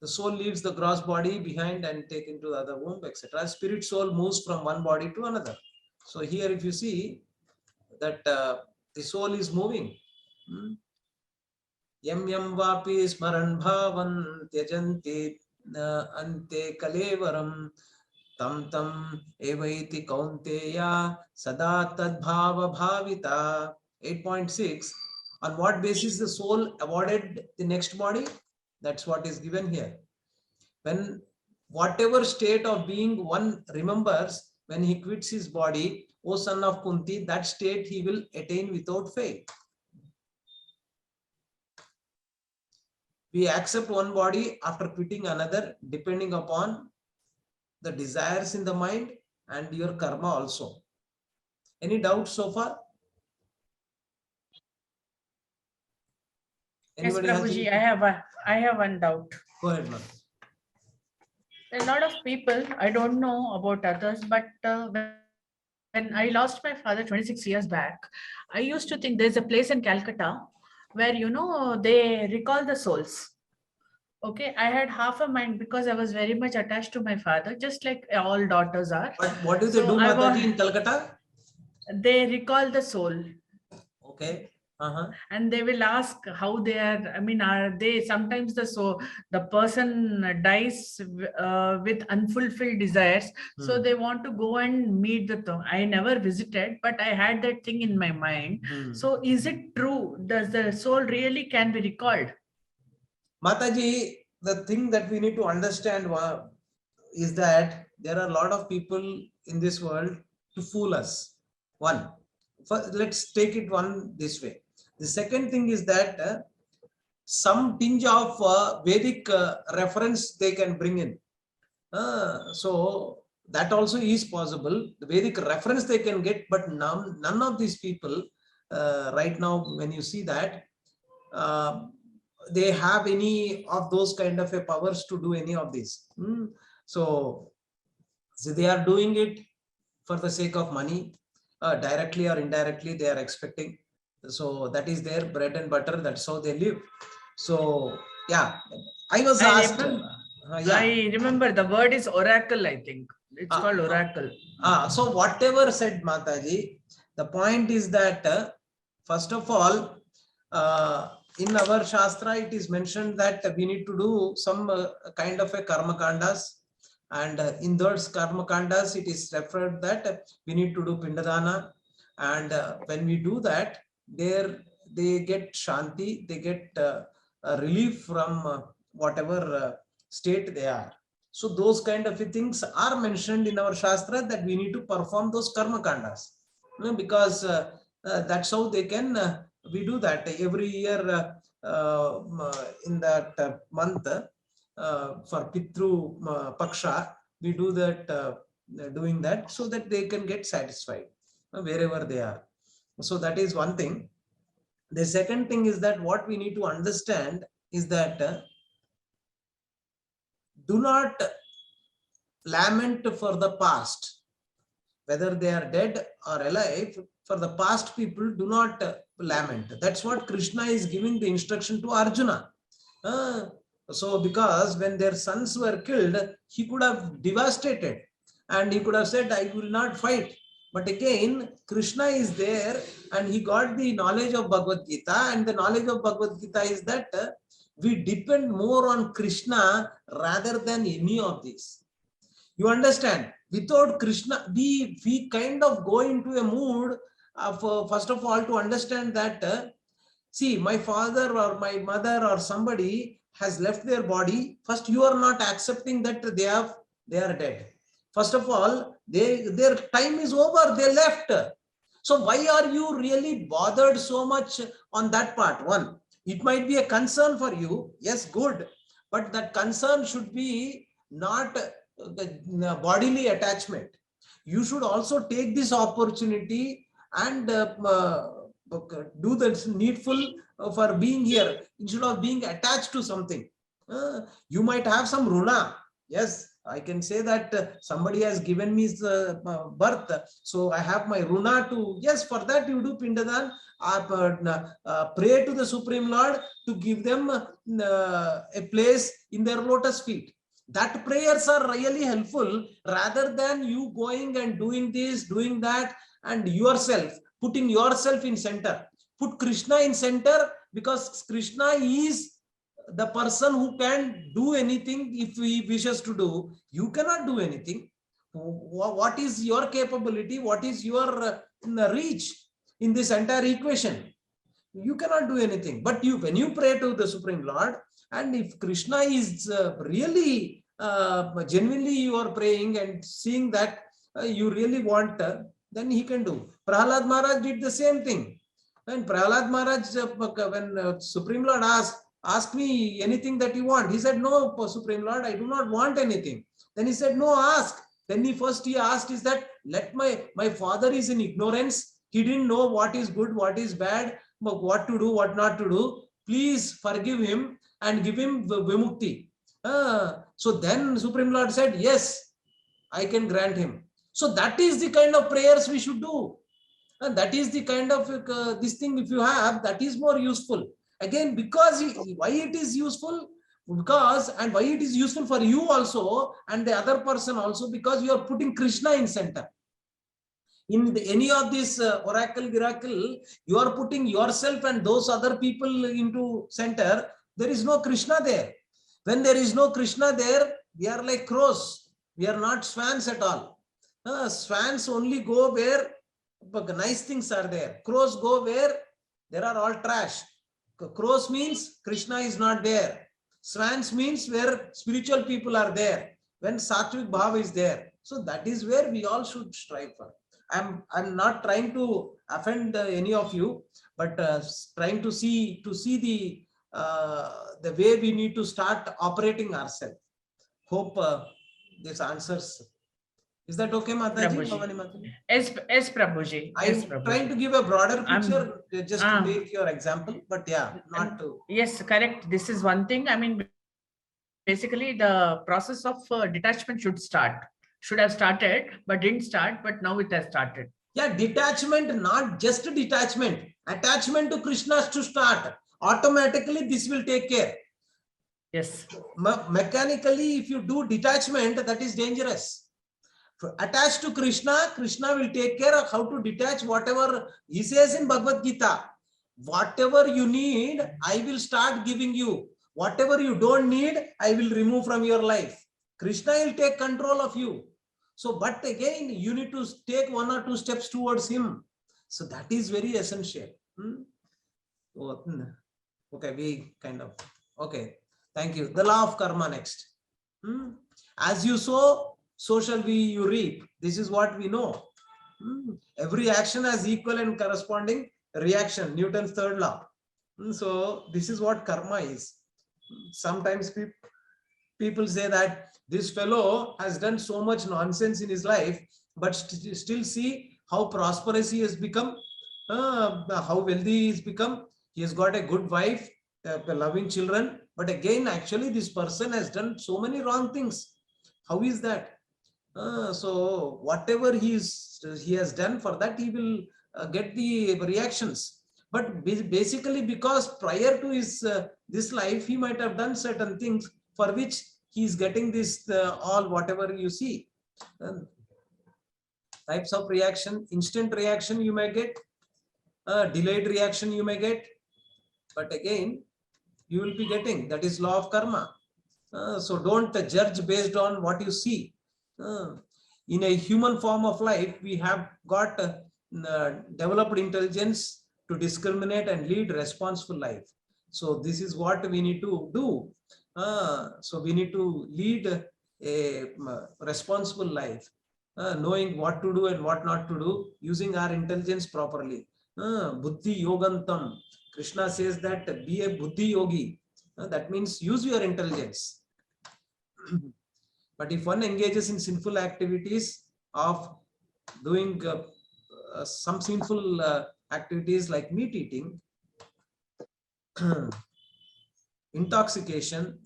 The soul leaves the gross body behind and taken to the other womb, etc. Spirit soul moves from one body to another. So here, if you see that the soul is moving, Yam yam vapi smaran bhavan tyajanti ante kalevaram tam tam evaiti kaunteya sada tadbhava bhavita. 8.6. On what basis the soul avoided the next body? That's what is given here. When whatever state of being one remembers when he quits his body, O son of Kunti, that state he will attain without fail. We accept one body after quitting another depending upon the desires in the mind and your karma also. Any doubts so far? Yes, Anybody has Prabhuji, any? I have one doubt. Go ahead, ma'am. A lot of people, I don't know about others, but when I lost my father 26 years back, I used to think there's a place in Calcutta where, they recall the souls. Okay, I had half a mind because I was very much attached to my father, just like all daughters are. But what do they So do, I was, Mataji, in Calcutta? they recall the soul. Okay. And they will ask how they are. I mean, are they sometimes the person dies with unfulfilled desires, so they want to go and meet the tomb. I never visited, but I had that thing in my mind. So is it true? Does the soul really can be recalled? Mataji, the thing that we need to understand is that there are a lot of people in this world to fool us. One, let's take it one this way. The second thing is that some tinge of Vedic reference they can bring in. So that also is possible. The Vedic reference they can get, but none of these people right now, when you see that, they have any of those kind of powers to do any of this. So they are doing it for the sake of money, directly or indirectly they are expecting. So that is their bread and butter. That's how they live. So yeah, I was asked. I remember the word is oracle. I think it's called oracle. So whatever said Mataji, the point is that first of all, in our Shastra, it is mentioned that we need to do some kind of a karma kandas, and in those karma kandas, it is referred that we need to do pindadana, and when we do that, they get shanti, they get relief from whatever state they are. So those kind of things are mentioned in our Shastra that we need to perform those karma kandas, because that's how they can. We do that every year in that month for Pitru Paksha. We do that, doing that so that they can get satisfied wherever they are. So that is one thing. The second thing is that what we need to understand is that do not lament for the past, whether they are dead or alive. For the past people, do not lament. That's what Krishna is giving the instruction to Arjuna. So because when their sons were killed, he could have devastated and he could have said, I will not fight. But again, Krishna is there and he got the knowledge of Bhagavad Gita, and the knowledge of Bhagavad Gita is that we depend more on Krishna rather than any of these. You understand? Without Krishna, we kind of go into a mood of, first of all, to understand that, see, my father or my mother or somebody has left their body. First, you are not accepting that they are dead. First of all, their time is over, they left. So why are you really bothered so much on that part? One, it might be a concern for you. Yes, good. But that concern should be not the bodily attachment. You should also take this opportunity and do the needful for being here instead of being attached to something. You might have some runa. Yes, I can say that somebody has given me birth, so I have my runa to. Yes, for that you do pindadan. Pray to the Supreme Lord to give them a place in their lotus feet. That prayers are really helpful rather than you going and doing this, doing that, and yourself, putting yourself in center. Put Krishna in center, because Krishna is the person who can do anything if he wishes to do. You cannot do anything. What is your capability? What is your reach in this entire equation? You cannot do anything. But when you pray to the Supreme Lord, and if Krishna is really genuinely you are praying and seeing that you really want, then he can do. Prahlad Maharaj did the same thing. When Prahlad Maharaj, when Supreme Lord asked me anything that you want, he said, no, Supreme Lord, I do not want anything. Then he said, no, ask. Then he asked is that, let my father is in ignorance. He didn't know what is good, what is bad, what to do, what not to do. Please forgive him and give him vimukti. So then Supreme Lord said, yes, I can grant him. So that is the kind of prayers we should do. And that is the kind of this thing, if you have, that is more useful. Again, because why it is useful? Because, and why it is useful for you also and the other person also, because you are putting Krishna in center. In any of this oracle, miracle, you are putting yourself and those other people into center. There is no Krishna there. When there is no Krishna there, we are like crows. We are not swans at all. Swans only go where nice things are there. Crows go where there are all trash. Crows means Krishna is not there. Swans means where spiritual people are there, when Sattvic Bhava is there. So that is where we all should strive for. I'm not trying to offend any of you, but trying to see the way we need to start operating ourselves. Hope this answers. Is that okay, Mataji? Prabhuji. Yes, Prabhuji. Yes, I'm trying to give a broader picture just to Ah. make your example, but yeah, not to. Yes, correct. This is one thing. I mean, basically the process of detachment should have started, but didn't start, but now it has started. Yeah, detachment, not just detachment. Attachment to Krishna to start. Automatically, this will take care. Yes. Mechanically, if you do detachment, that is dangerous. Attached to Krishna, Krishna will take care of how to detach whatever he says in Bhagavad Gita. Whatever you need, I will start giving you. Whatever you don't need, I will remove from your life. Krishna will take control of you. So, but again, you need to take 1 or 2 steps towards him. So that is very essential. Okay, we kind of, okay. Thank you. The law of karma next. As you sow, so shall you reap. This is what we know. Every action has equal and corresponding reaction. Newton's third law. So this is what karma is. Sometimes people say that this fellow has done so much nonsense in his life, but still see how prosperous he has become, how wealthy he has become. He has got a good wife, loving children. But again, actually, this person has done so many wrong things. How is that? So whatever he has done, for that he will get the reactions. But basically, because prior to his this life, he might have done certain things for which he is getting this all whatever you see. Types of reaction: instant reaction you may get, delayed reaction you may get, but again you will be getting. That is law of karma. So don't judge based on what you see. In a human form of life, we have got developed intelligence to discriminate and lead responsible life. So this is what we need to do. So we need to lead a responsible life, knowing what to do and what not to do, using our intelligence properly. Buddhi yogantam. Krishna says that be a buddhi yogi. That means use your intelligence. But if one engages in sinful activities of doing some sinful activities like meat eating, intoxication,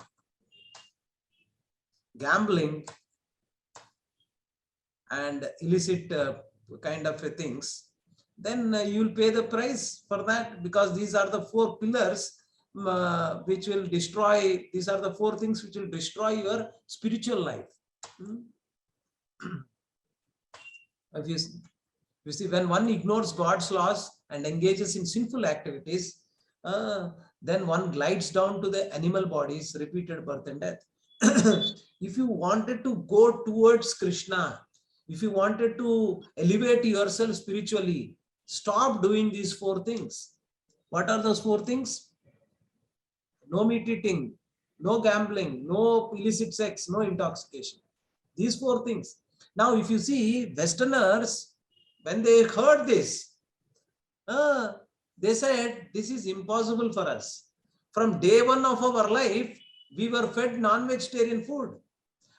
gambling, and illicit kind of things, then you will pay the price for that, because these are the 4 pillars which will destroy. These are the 4 things which will destroy your spiritual life. If you see, when one ignores God's laws and engages in sinful activities, Then one glides down to the animal bodies, repeated birth and death. If you wanted to go towards Krishna, if you wanted to elevate yourself spiritually, stop doing these four things. What are those four things? No meat eating, no gambling, no illicit sex, no intoxication. These four things. Now, if you see Westerners, when they heard this, they said, this is impossible for us. From day one of our life, we were fed non-vegetarian food.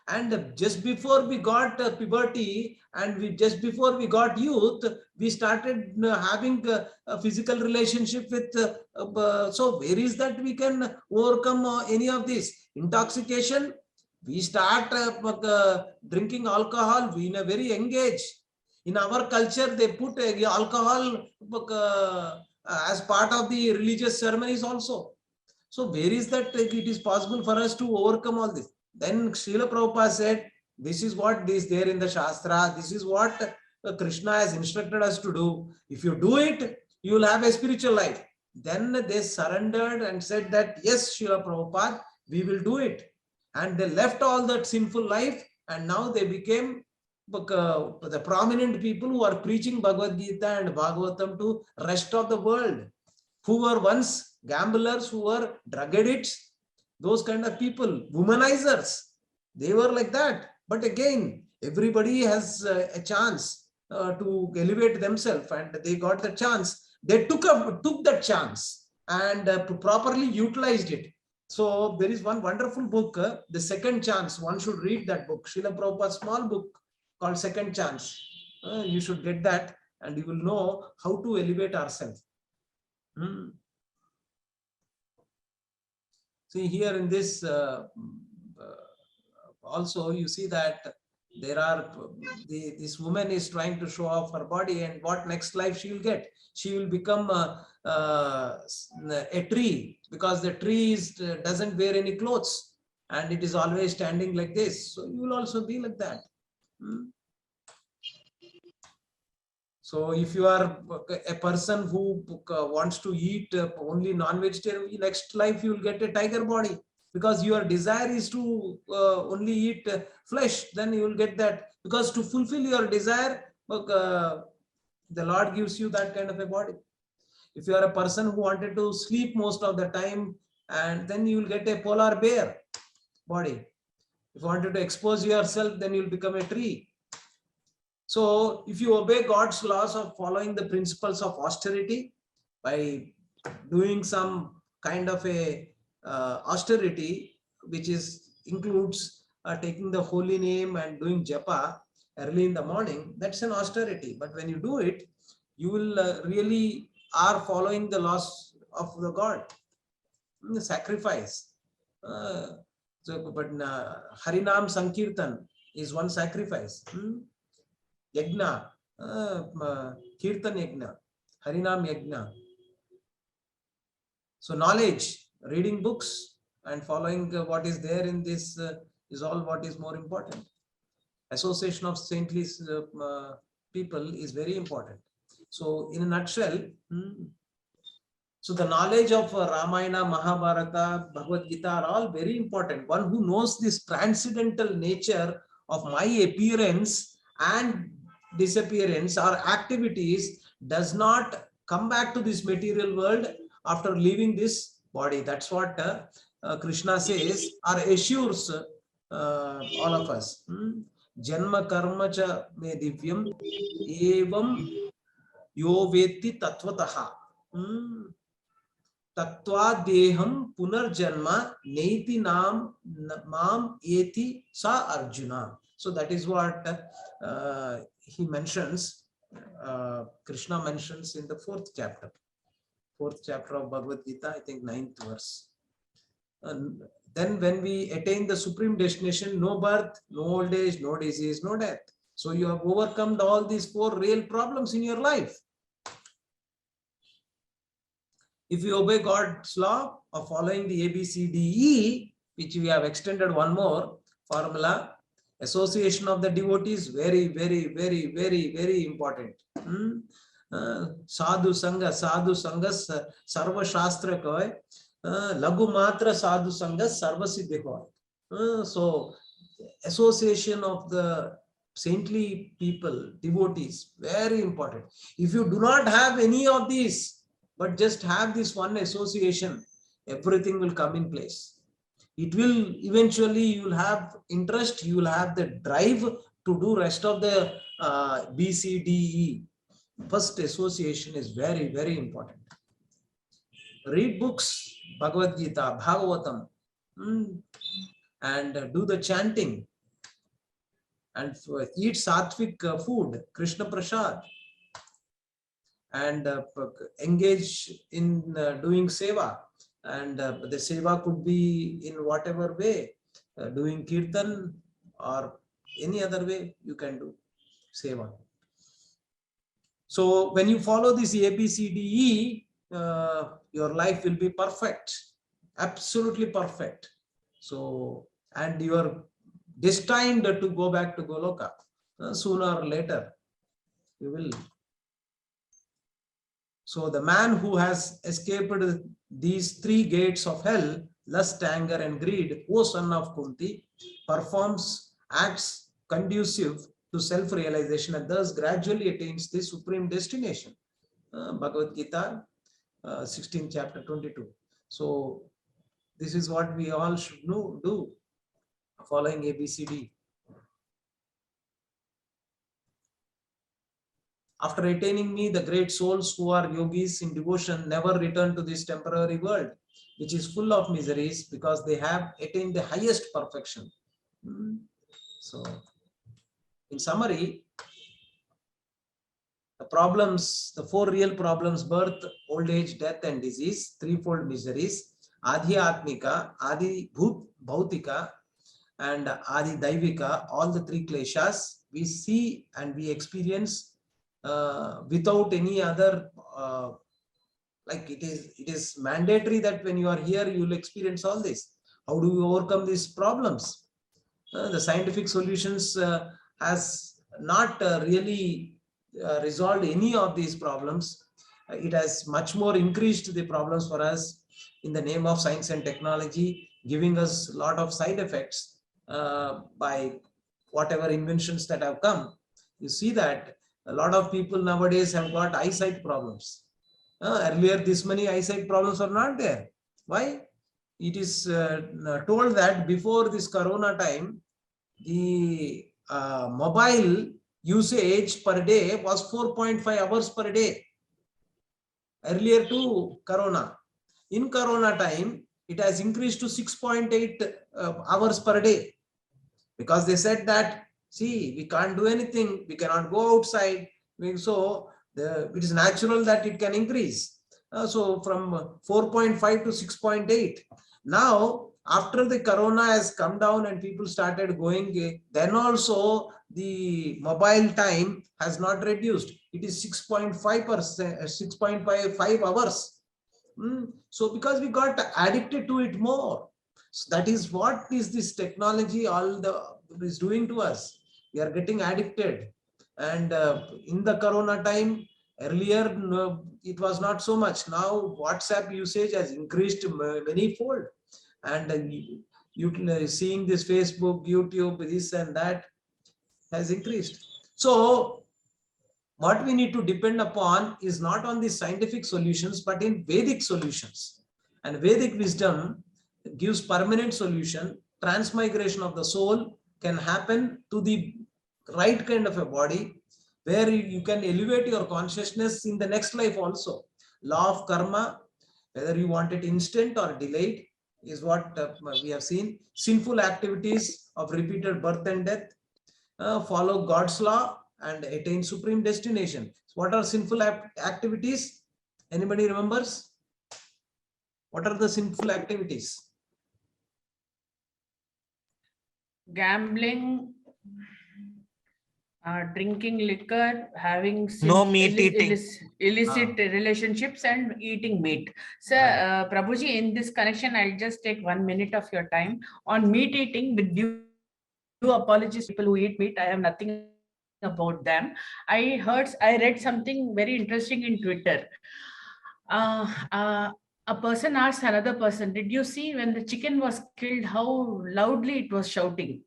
And just before we got puberty and just before we got youth, we started having a physical relationship with, so where is that we can overcome any of this? Intoxication, we start drinking alcohol in a very young age. In our culture, they put alcohol as part of the religious ceremonies also. So where is that it is possible for us to overcome all this? Then Srila Prabhupada said, this is what is there in the Shastra. This is what Krishna has instructed us to do. If you do it, you will have a spiritual life. Then they surrendered and said that, yes, Srila Prabhupada, we will do it. And they left all that sinful life, and now they became the prominent people who are preaching Bhagavad Gita and Bhagavatam to rest of the world, who were once gamblers, who were drug addicts, those kind of people, womanizers, they were like that. But again, everybody has a chance to elevate themselves, and they got the chance. They took that chance and properly utilized it. So there is one wonderful book, The Second Chance. One should read that book. Srila Prabhupada's small book called Second Chance. You should get that, and you will know how to elevate ourselves. See here in this also you see that there are this woman is trying to show off her body, and what next life she will get? She will become a tree, because the tree doesn't wear any clothes and it is always standing like this. So you will also be like that. So if you are a person who wants to eat only non-vegetarian, next life you will get a tiger body, because your desire is to only eat flesh. Then you will get that, because to fulfill your desire, the Lord gives you that kind of a body. If you are a person who wanted to sleep most of the time, and then you will get a polar bear body. If you wanted to expose yourself, then you will become a tree. So if you obey God's laws of following the principles of austerity by doing some kind of a austerity, which includes taking the holy name and doing japa early in the morning, that's an austerity. But when you do it, you will really are following the laws of the God. The sacrifice. But Harinam Sankirtan is one sacrifice. Yajna, Kirtan Yajna, Harinam Yajna. So knowledge, reading books and following what is there in this is all what is more important. Association of saintly people is very important. So in a nutshell, so the knowledge of Ramayana, Mahabharata, Bhagavad Gita are all very important. One who knows this transcendental nature of my appearance and disappearance or activities does not come back to this material world after leaving this body. That's what Krishna says or assures all of us. Janma karma cha me divyam evam yo veti tattvataha. Tattva deham punarjanma neiti nam mam eti sa Arjuna. So that is what he mentions, Krishna mentions in the fourth chapter of Bhagavad Gita, I think 9th verse. And then when we attain the supreme destination, no birth, no old age, no disease, no death. So you have overcome all these four real problems in your life. If you obey God's law of following the ABCDE, which we have extended one more formula, association of the devotees, very, very, very, very, very important. Sadhu Sangas Sarva Shastra Koy, Lagu Matra Sadhu Sangas Sarva Siddhi Hoy. So, association of the saintly people, devotees, very important. If you do not have any of these, but just have this one association, everything will come in place. It will eventually, you will have interest, you will have the drive to do rest of the B, C, D, E. First association is very, very important. Read books, Bhagavad Gita, Bhagavatam, and do the chanting, and eat sattvic food, Krishna Prasad, and engage in doing seva. And the seva could be in whatever way, doing kirtan or any other way you can do seva. So when you follow this A, B, C, D, E, your life will be perfect, absolutely perfect. So, and you are destined to go back to Goloka sooner or later. You will. So the man who has escaped these three gates of hell, lust, anger, and greed, O son of Kunti, performs acts conducive to self-realization and thus gradually attains the supreme destination. Bhagavad Gita, 16th chapter 22. So this is what we all should do, following ABCD. After attaining me, the great souls who are yogis in devotion never return to this temporary world, which is full of miseries, because they have attained the highest perfection. So, in summary, the problems, the four real problems: birth, old age, death, and disease, threefold miseries, Adi Atmika, Adi Bhautika, and Adi Daivika, all the three kleshas we see and we experience without any other, like it is mandatory that when you are here, you will experience all this. How do we overcome these problems? The scientific solutions has not really resolved any of these problems. It has much more increased the problems for us in the name of science and technology, giving us a lot of side effects by whatever inventions that have come. You see that a lot of people nowadays have got eyesight problems. Earlier, this many eyesight problems are not there. Why? It is told that before this Corona time, the mobile usage per day was 4.5 hours per day. Earlier to Corona. In Corona time, it has increased to 6.8 hours per day. Because they said that, see, we can't do anything, we cannot go outside. So it is natural that it can increase. So from 4.5 to 6.8. Now, after the Corona has come down and people started going, then also the mobile time has not reduced. It is 6.5 hours. So because we got addicted to it more. So that is what is this technology is doing to us. We are getting addicted. And in the Corona time, earlier it was not so much. Now WhatsApp usage has increased many-fold. And seeing this Facebook, YouTube, this and that has increased. So what we need to depend upon is not on the scientific solutions, but in Vedic solutions. And Vedic wisdom gives permanent solution. Transmigration of the soul can happen to the right kind of a body, where you can elevate your consciousness in the next life also. Law of karma, whether you want it instant or delayed, is what we have seen. Sinful activities of repeated birth and death, follow God's law and attain supreme destination. So what are sinful activities? Anybody remembers? What are the sinful activities? Gambling, drinking liquor, having No meat eating. illicit relationships, and eating meat. So, Prabhuji, in this connection, I'll just take 1 minute of your time on meat eating. With due apologies, people who eat meat, I have nothing about them. I read something very interesting in Twitter. A person asked another person, did you see when the chicken was killed, how loudly it was shouting?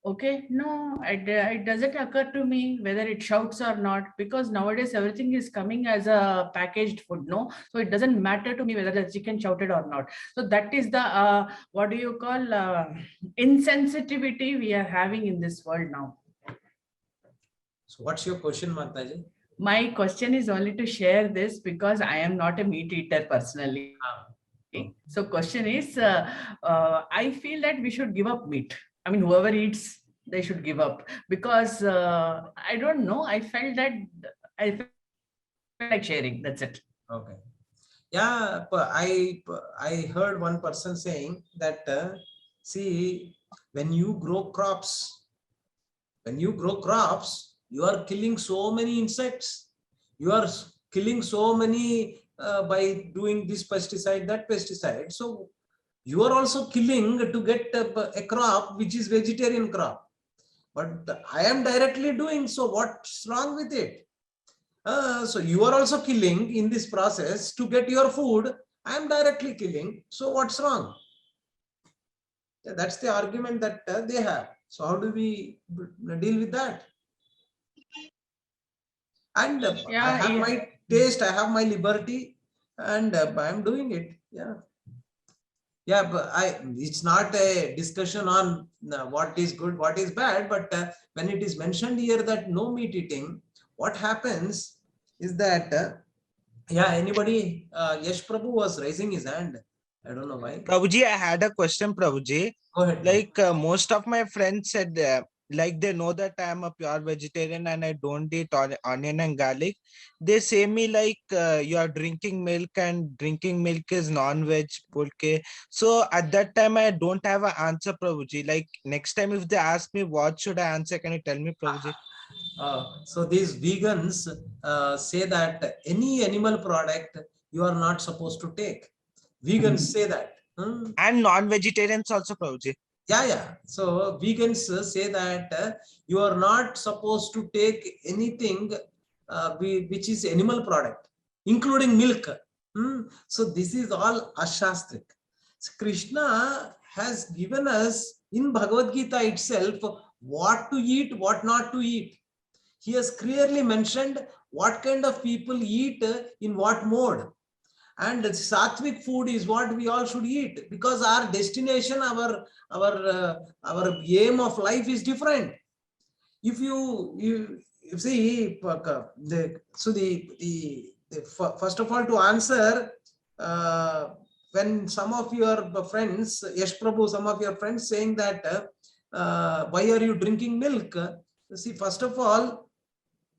Okay, no, it doesn't occur to me whether it shouts or not, because nowadays everything is coming as a packaged food, no? So it doesn't matter to me whether the chicken shouted or not. So that is the, what do you call, insensitivity we are having in this world now. So what's your question, Mataji? My question is only to share this because I am not a meat eater personally. So question is, I feel that we should give up meat. I mean, whoever eats, they should give up, because I don't know. I felt felt like sharing. That's it. Okay. Yeah, but I heard one person saying that see, when you grow crops, you are killing so many insects. You are killing so many by doing this pesticide, that pesticide. So you are also killing to get a crop which is vegetarian crop. But I am directly doing, so what's wrong with it? So you are also killing in this process to get your food. I am directly killing, so what's wrong? Yeah, that's the argument that they have. So how do we deal with that? And I have my taste, I have my liberty, and I am doing it. Yeah, but it's not a discussion on what is good, what is bad, but when it is mentioned here that no meat eating, what happens is that anybody, Yash Prabhu was raising his hand. I don't know why. Prabhuji, I had a question, Prabhuji. Go ahead. Like most of my friends said, like they know that I am a pure vegetarian and I don't eat onion and garlic. They say me like you are drinking milk and drinking milk is non-veg. Okay. So at that time, I don't have an answer, Prabhuji. Like next time if they ask me what should I answer, can you tell me, Prabhuji? So these vegans say that any animal product you are not supposed to take. Vegans say that. And non-vegetarians also, Prabhuji. Yeah. So vegans say that you are not supposed to take anything which is animal product, including milk. So this is all ashastrik. So Krishna has given us in Bhagavad Gita itself what to eat, what not to eat. He has clearly mentioned what kind of people eat in what mode. And sattvic food is what we all should eat, because our destination, our aim of life is different. If you see, first of all, to answer, when some of your friends, Yash Prabhu, some of your friends saying that why are you drinking milk? See, first of all,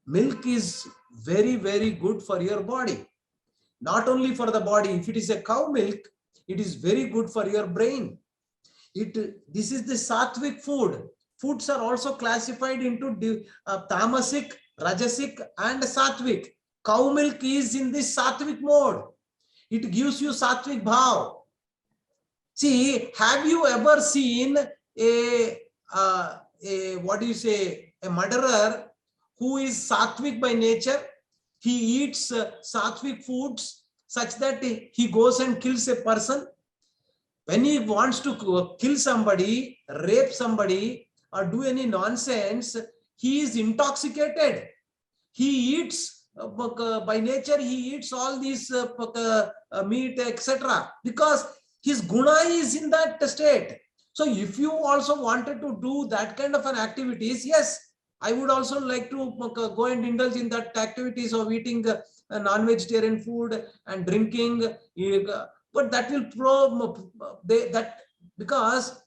milk is very, very good for your body. Not only for the body, if it is a cow milk, it is very good for your brain. This is the sattvic food. Foods are also classified into tamasic, rajasic, and sattvic. Cow milk is in this sattvic mode. It gives you sattvic bhav. See, have you ever seen a murderer who is sattvic by nature? He eats sattvic foods such that he goes and kills a person. When he wants to kill somebody, rape somebody, or do any nonsense, he is intoxicated. He eats, by nature, he eats all these meat, etc. because his guna is in that state. So if you also wanted to do that kind of an activities, yes, I would also like to go and indulge in that activities of eating non-vegetarian food and drinking, but that will because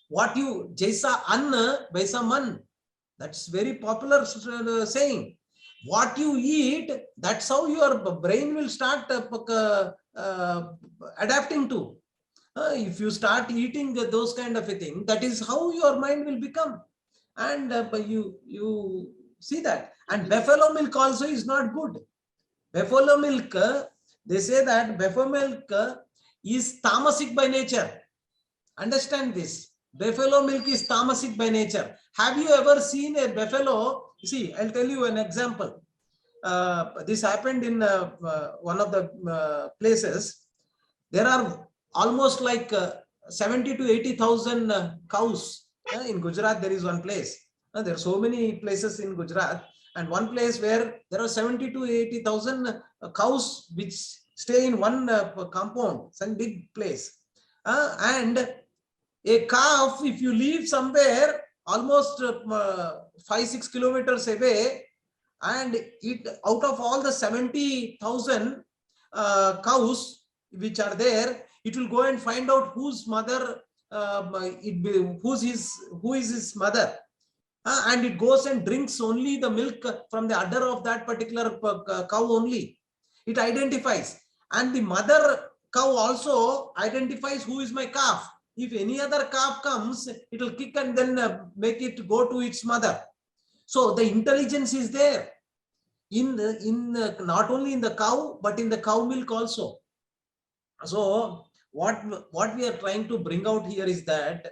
what you jaisa anna vaisa man, that's very popular saying. What you eat, that's how your brain will start adapting to. If you start eating those kind of a thing, that is how your mind will become. And you see that. And buffalo milk also is not good. Buffalo milk, they say that buffalo milk is tamasic by nature. Understand this. Buffalo milk is tamasic by nature. Have you ever seen a buffalo? See, I'll tell you an example. This happened in one of the places. There are almost like 70 to 80,000 cows in Gujarat. There is one place. There are so many places in Gujarat, and one place where there are 70 to 80,000 cows which stay in one compound, some big place. And a calf, if you leave somewhere almost 5-6 kilometers away, and it out of all the 70,000 cows which are there, it will go and find out whose mother, who is his mother, and it goes and drinks only the milk from the udder of that particular cow only. It identifies, and the mother cow also identifies who is my calf. If any other calf comes, it will kick and then make it go to its mother. So the intelligence is there in not only in the cow, but in the cow milk also. So what we are trying to bring out here is that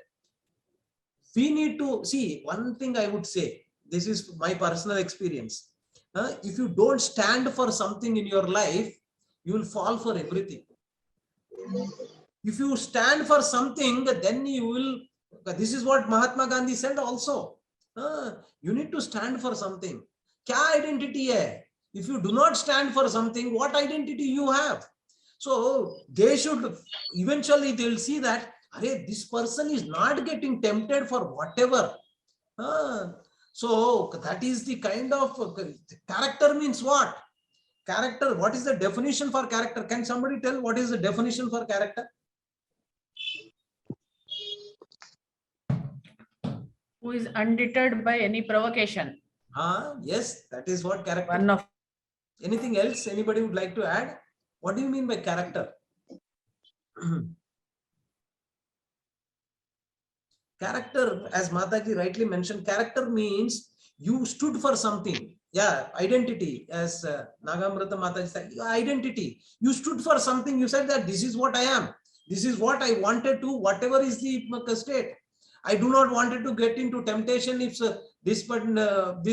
we need to see one thing. I would say, this is my personal experience. If you don't stand for something in your life, you will fall for everything. If you stand for something, then you will. This is what Mahatma Gandhi said also. You need to stand for something. Kya identity hai? If you do not stand for something, what identity you have? So they should eventually, they will see that, Arey, this person is not getting tempted for whatever. So that is the kind of character. Means what? Character, what is the definition for character? Can somebody tell what is the definition for character? Who is undeterred by any provocation. Yes, that is what character. One of Anything else anybody would like to add? What do you mean by character? Character, as Mataji rightly mentioned, character means you stood for something. Yeah, identity, as Nagamrata Mataji said, identity. You stood for something. You said that this is what I am. This is what I wanted to, whatever is the state. I do not wanted to get into temptation. If this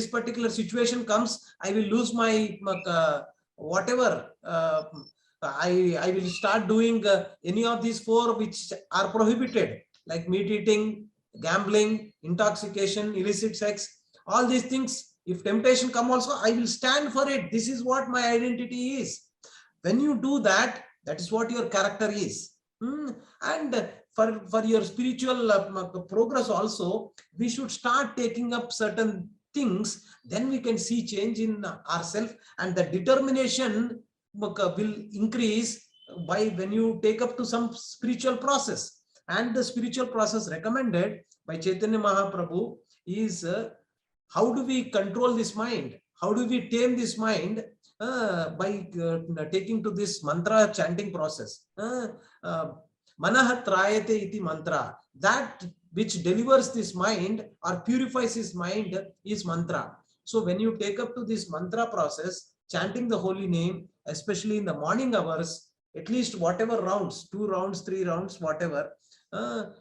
particular situation comes, I will lose my whatever. I will start doing any of these 4 which are prohibited, like meat eating, gambling, intoxication, illicit sex, all these things. If temptation come also, I will stand for it. This is what my identity is. When you do that, that is what your character is. And for your spiritual progress also, we should start taking up certain things. Then we can see change in ourselves, and the determination will increase by when you take up to some spiritual process. And the spiritual process recommended by Chaitanya Mahaprabhu is how do we control this mind? How do we tame this mind? By taking to this mantra chanting process. Manaha trayate iti mantra. That which delivers this mind or purifies his mind is mantra. So when you take up to this mantra process, chanting the holy name, especially in the morning hours, at least whatever rounds, 2 rounds, 3 rounds, whatever,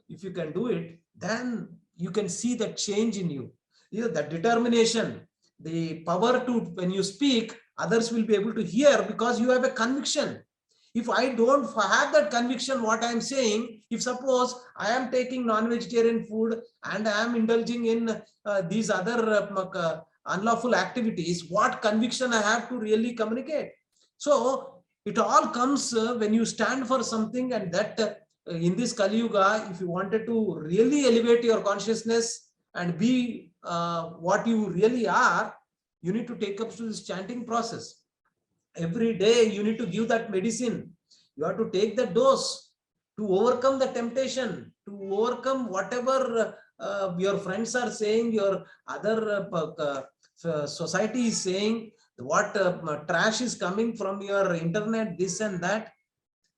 if you can do it, then you can see that change in you. That determination, the power to, when you speak, others will be able to hear because you have a conviction. If I don't have that conviction, what I am saying, if suppose I am taking non-vegetarian food and I am indulging in these other unlawful activities, what conviction I have to really communicate? So it all comes when you stand for something, and that in this Kali Yuga, if you wanted to really elevate your consciousness and be what you really are, you need to take up to this chanting process. Every day you need to give that medicine. You have to take the dose to overcome the temptation, to overcome whatever your friends are saying, your other society is saying, what trash is coming from your internet, this and that.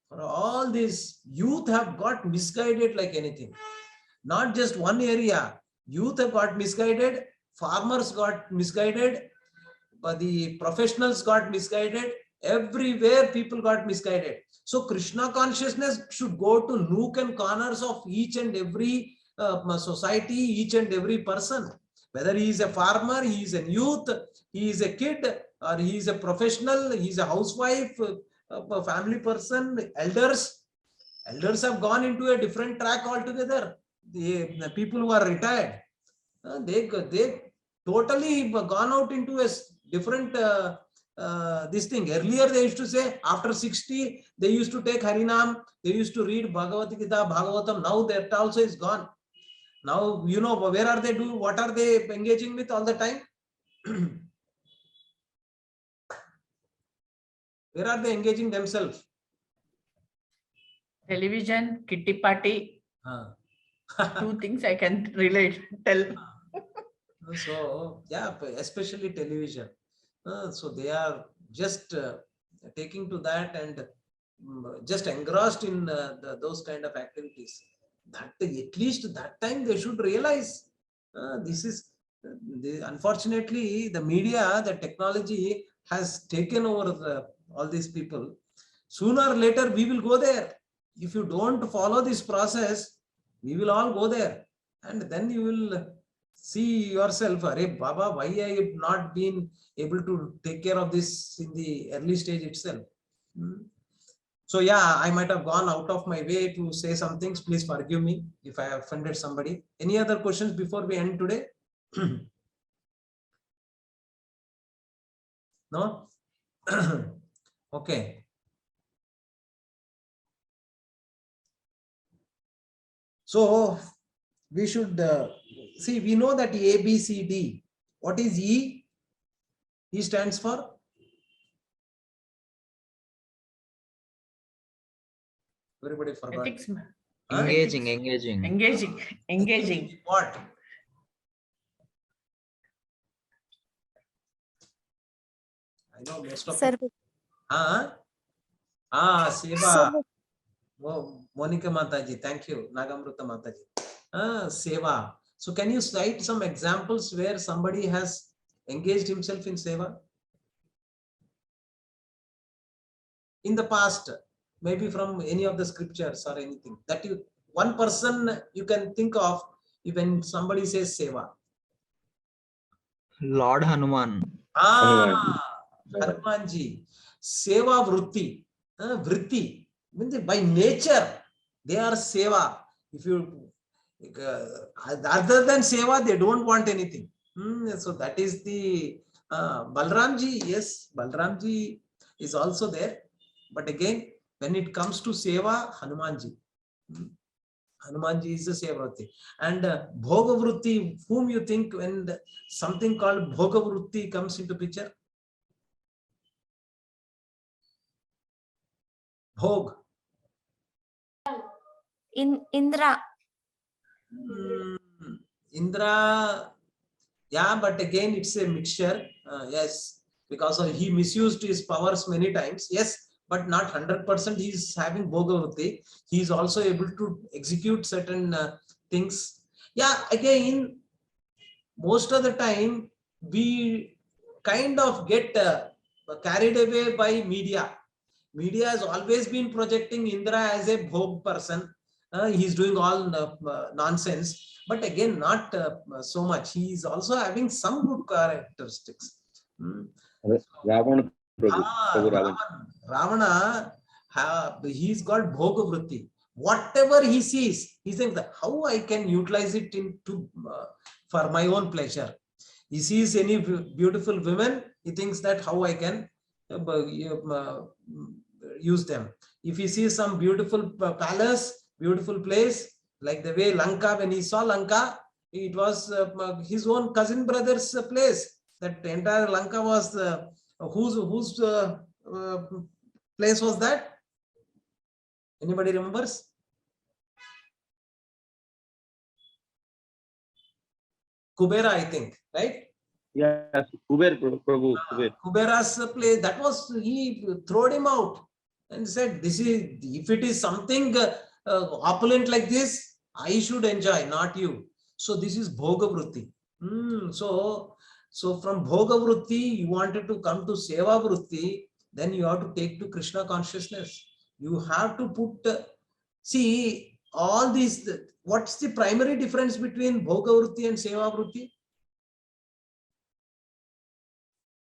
For all this, youth have got misguided like anything. Not just one area. Youth have got misguided, farmers got misguided, but the professionals got misguided. Everywhere people got misguided. So Krishna consciousness should go to nook and corners of each and every society, each and every person, whether he is a farmer, he is a youth, he is a kid, or he is a professional, he is a housewife, a family person, elders. Elders have gone into a different track altogether. The people who are retired, they totally gone out into a different this thing. Earlier they used to say after 60 they used to take Harinam, they used to read Bhagavad Gita, Bhagavatam. Now that also is gone. Now you know where are they doing? What are they engaging with all the time? Where are they engaging themselves? Television, kitty party. Two things I can relate. Tell. So yeah, especially television. So they are just taking to that and just engrossed in those kind of activities. That at least that time they should realize this is unfortunately the media, the technology has taken over all these people. Sooner or later we will go there. If you don't follow this process, we will all go there, and then you will see yourself, Arey Baba, why I have not been able to take care of this in the early stage itself. So yeah, I might have gone out of my way to say some things. Please forgive me if I have offended somebody. Any other questions before we end today? No? Okay. So we should see, we know that A, B, C, D. What is E? E stands for? Everybody forgot. Ethics. Huh? Engaging. What? I know most of Service. Seva. Service. Oh, Monica Mataji, thank you. Nagamruta Mataji. Seva. So can you cite some examples where somebody has engaged himself in Seva? In the past, maybe from any of the scriptures or anything that you, one person you can think of when somebody says Seva. Lord Hanuman. Hanumanji. Seva Vritti. Vritti. Means by nature, they are Seva. If you, other than Seva, they don't want anything. So that is the Balramji. Yes, Balramji is also there. But again, when it comes to Seva, Hanumanji. Hanumanji is the Sevavrutti. And Bhogavrutti, whom you think when something called Bhogavrutti comes into picture? Bhog. Indra. Indra, yeah, but again it's a mixture. Yes, because he misused his powers many times. Yes, but not 100% he is having Bhogavrutti. He is also able to execute certain things. Yeah, again, most of the time we kind of get carried away by media. Media has always been projecting Indra as a Bhog person. He's doing all nonsense, but again, not so much. He is also having some good characteristics. Ravana, Prabhu. Ravana, he's got Bhogavrutti. Whatever he sees, he thinks that how I can utilize it into for my own pleasure. He sees any beautiful women, he thinks that how I can use them. If he sees some beautiful palace, beautiful place, like the way Lanka, when he saw Lanka, it was his own cousin brother's place. That entire Lanka was whose place was that? Anybody remembers? Kubera, I think, right? Yes, Kuber, Prabhu, Kuber. Kubera's place. That was, he threw him out and said, "This is, if it is something opulent like this, I should enjoy, not you." So this is Bhogavrutti. So from Bhogavrutti, you wanted to come to Seva Vritti, then you have to take to Krishna consciousness. You have to put, see, all these, what's the primary difference between bhoga vritti and seva vritti?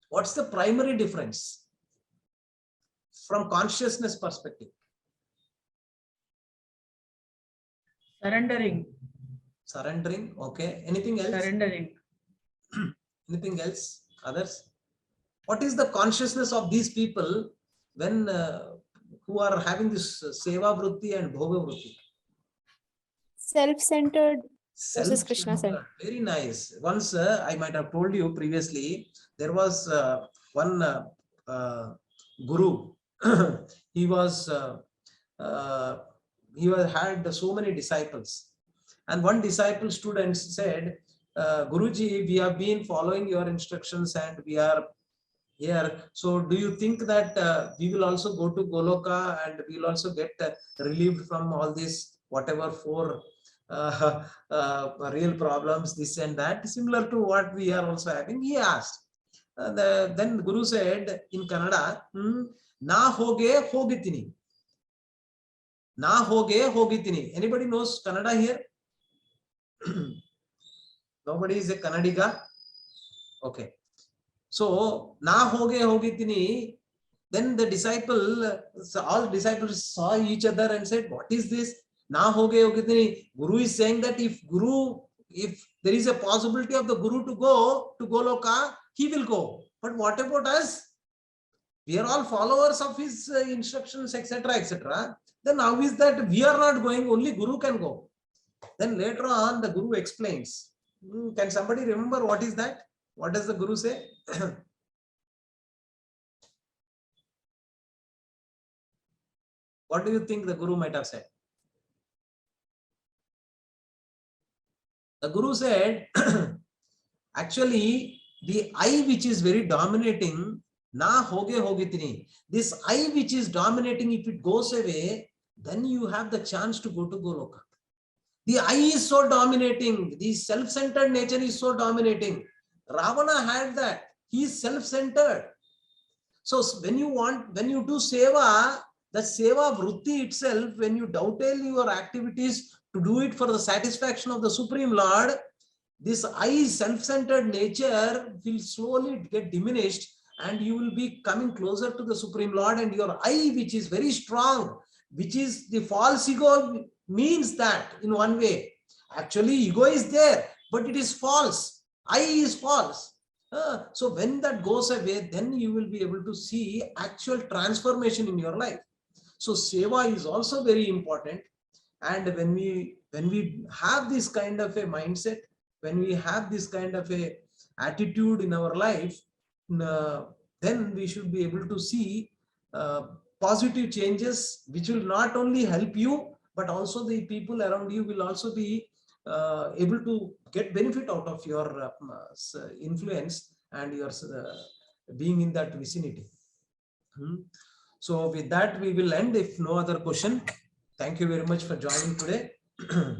What's the primary difference from consciousness perspective? Surrendering. Surrendering. Okay. Anything else? Surrendering. Anything else? Others? What is the consciousness of these people when who are having this seva vritti and bhoga vritti? Self-centered versus Krishna Self-centered. centered. Very nice. Once I might have told you previously, there was one guru. He had so many disciples, and one disciple stood and said, Guruji, we have been following your instructions and we are here. So do you think that we will also go to Goloka and we will also get relieved from all this, whatever four real problems, this and that, similar to what we are also having? He asked. Then the Guru said in Kannada, Na hoge hogitini. Na hoge hogitini. Anybody knows Kannada here? Nobody is a Kannadiga? Okay. So, na hoge hogitini. Then the disciple, all disciples saw each other and said, what is this? Na hoge hogitini. Guru is saying that if there is a possibility of the Guru to go to Goloka, he will go. But what about us? We are all followers of his instructions, etc., etc. Then how is that we are not going, only Guru can go? Then later on, the Guru explains. Can somebody remember what is that? What does the Guru say? What do you think the Guru might have said? The Guru said, actually, the I which is very dominating, na hoge hogitini. This I which is dominating, if it goes away, then you have the chance to go to Goloka. The I is so dominating. The self-centered nature is so dominating. Ravana had that. He is self-centered. So when you do seva, the seva vritti itself, when you dovetail your activities to do it for the satisfaction of the Supreme Lord, this I self-centered nature will slowly get diminished and you will be coming closer to the Supreme Lord, and your I, which is very strong, which is the false ego, means that in one way. Actually, ego is there, but it is false. I is false. So when that goes away, then you will be able to see actual transformation in your life. So seva is also very important. And when we have this kind of a mindset, when we have this kind of a attitude in our life, then we should be able to see positive changes, which will not only help you, but also the people around you will also be able to get benefit out of your influence and your being in that vicinity. So with that, we will end. If no other question, thank you very much for joining today.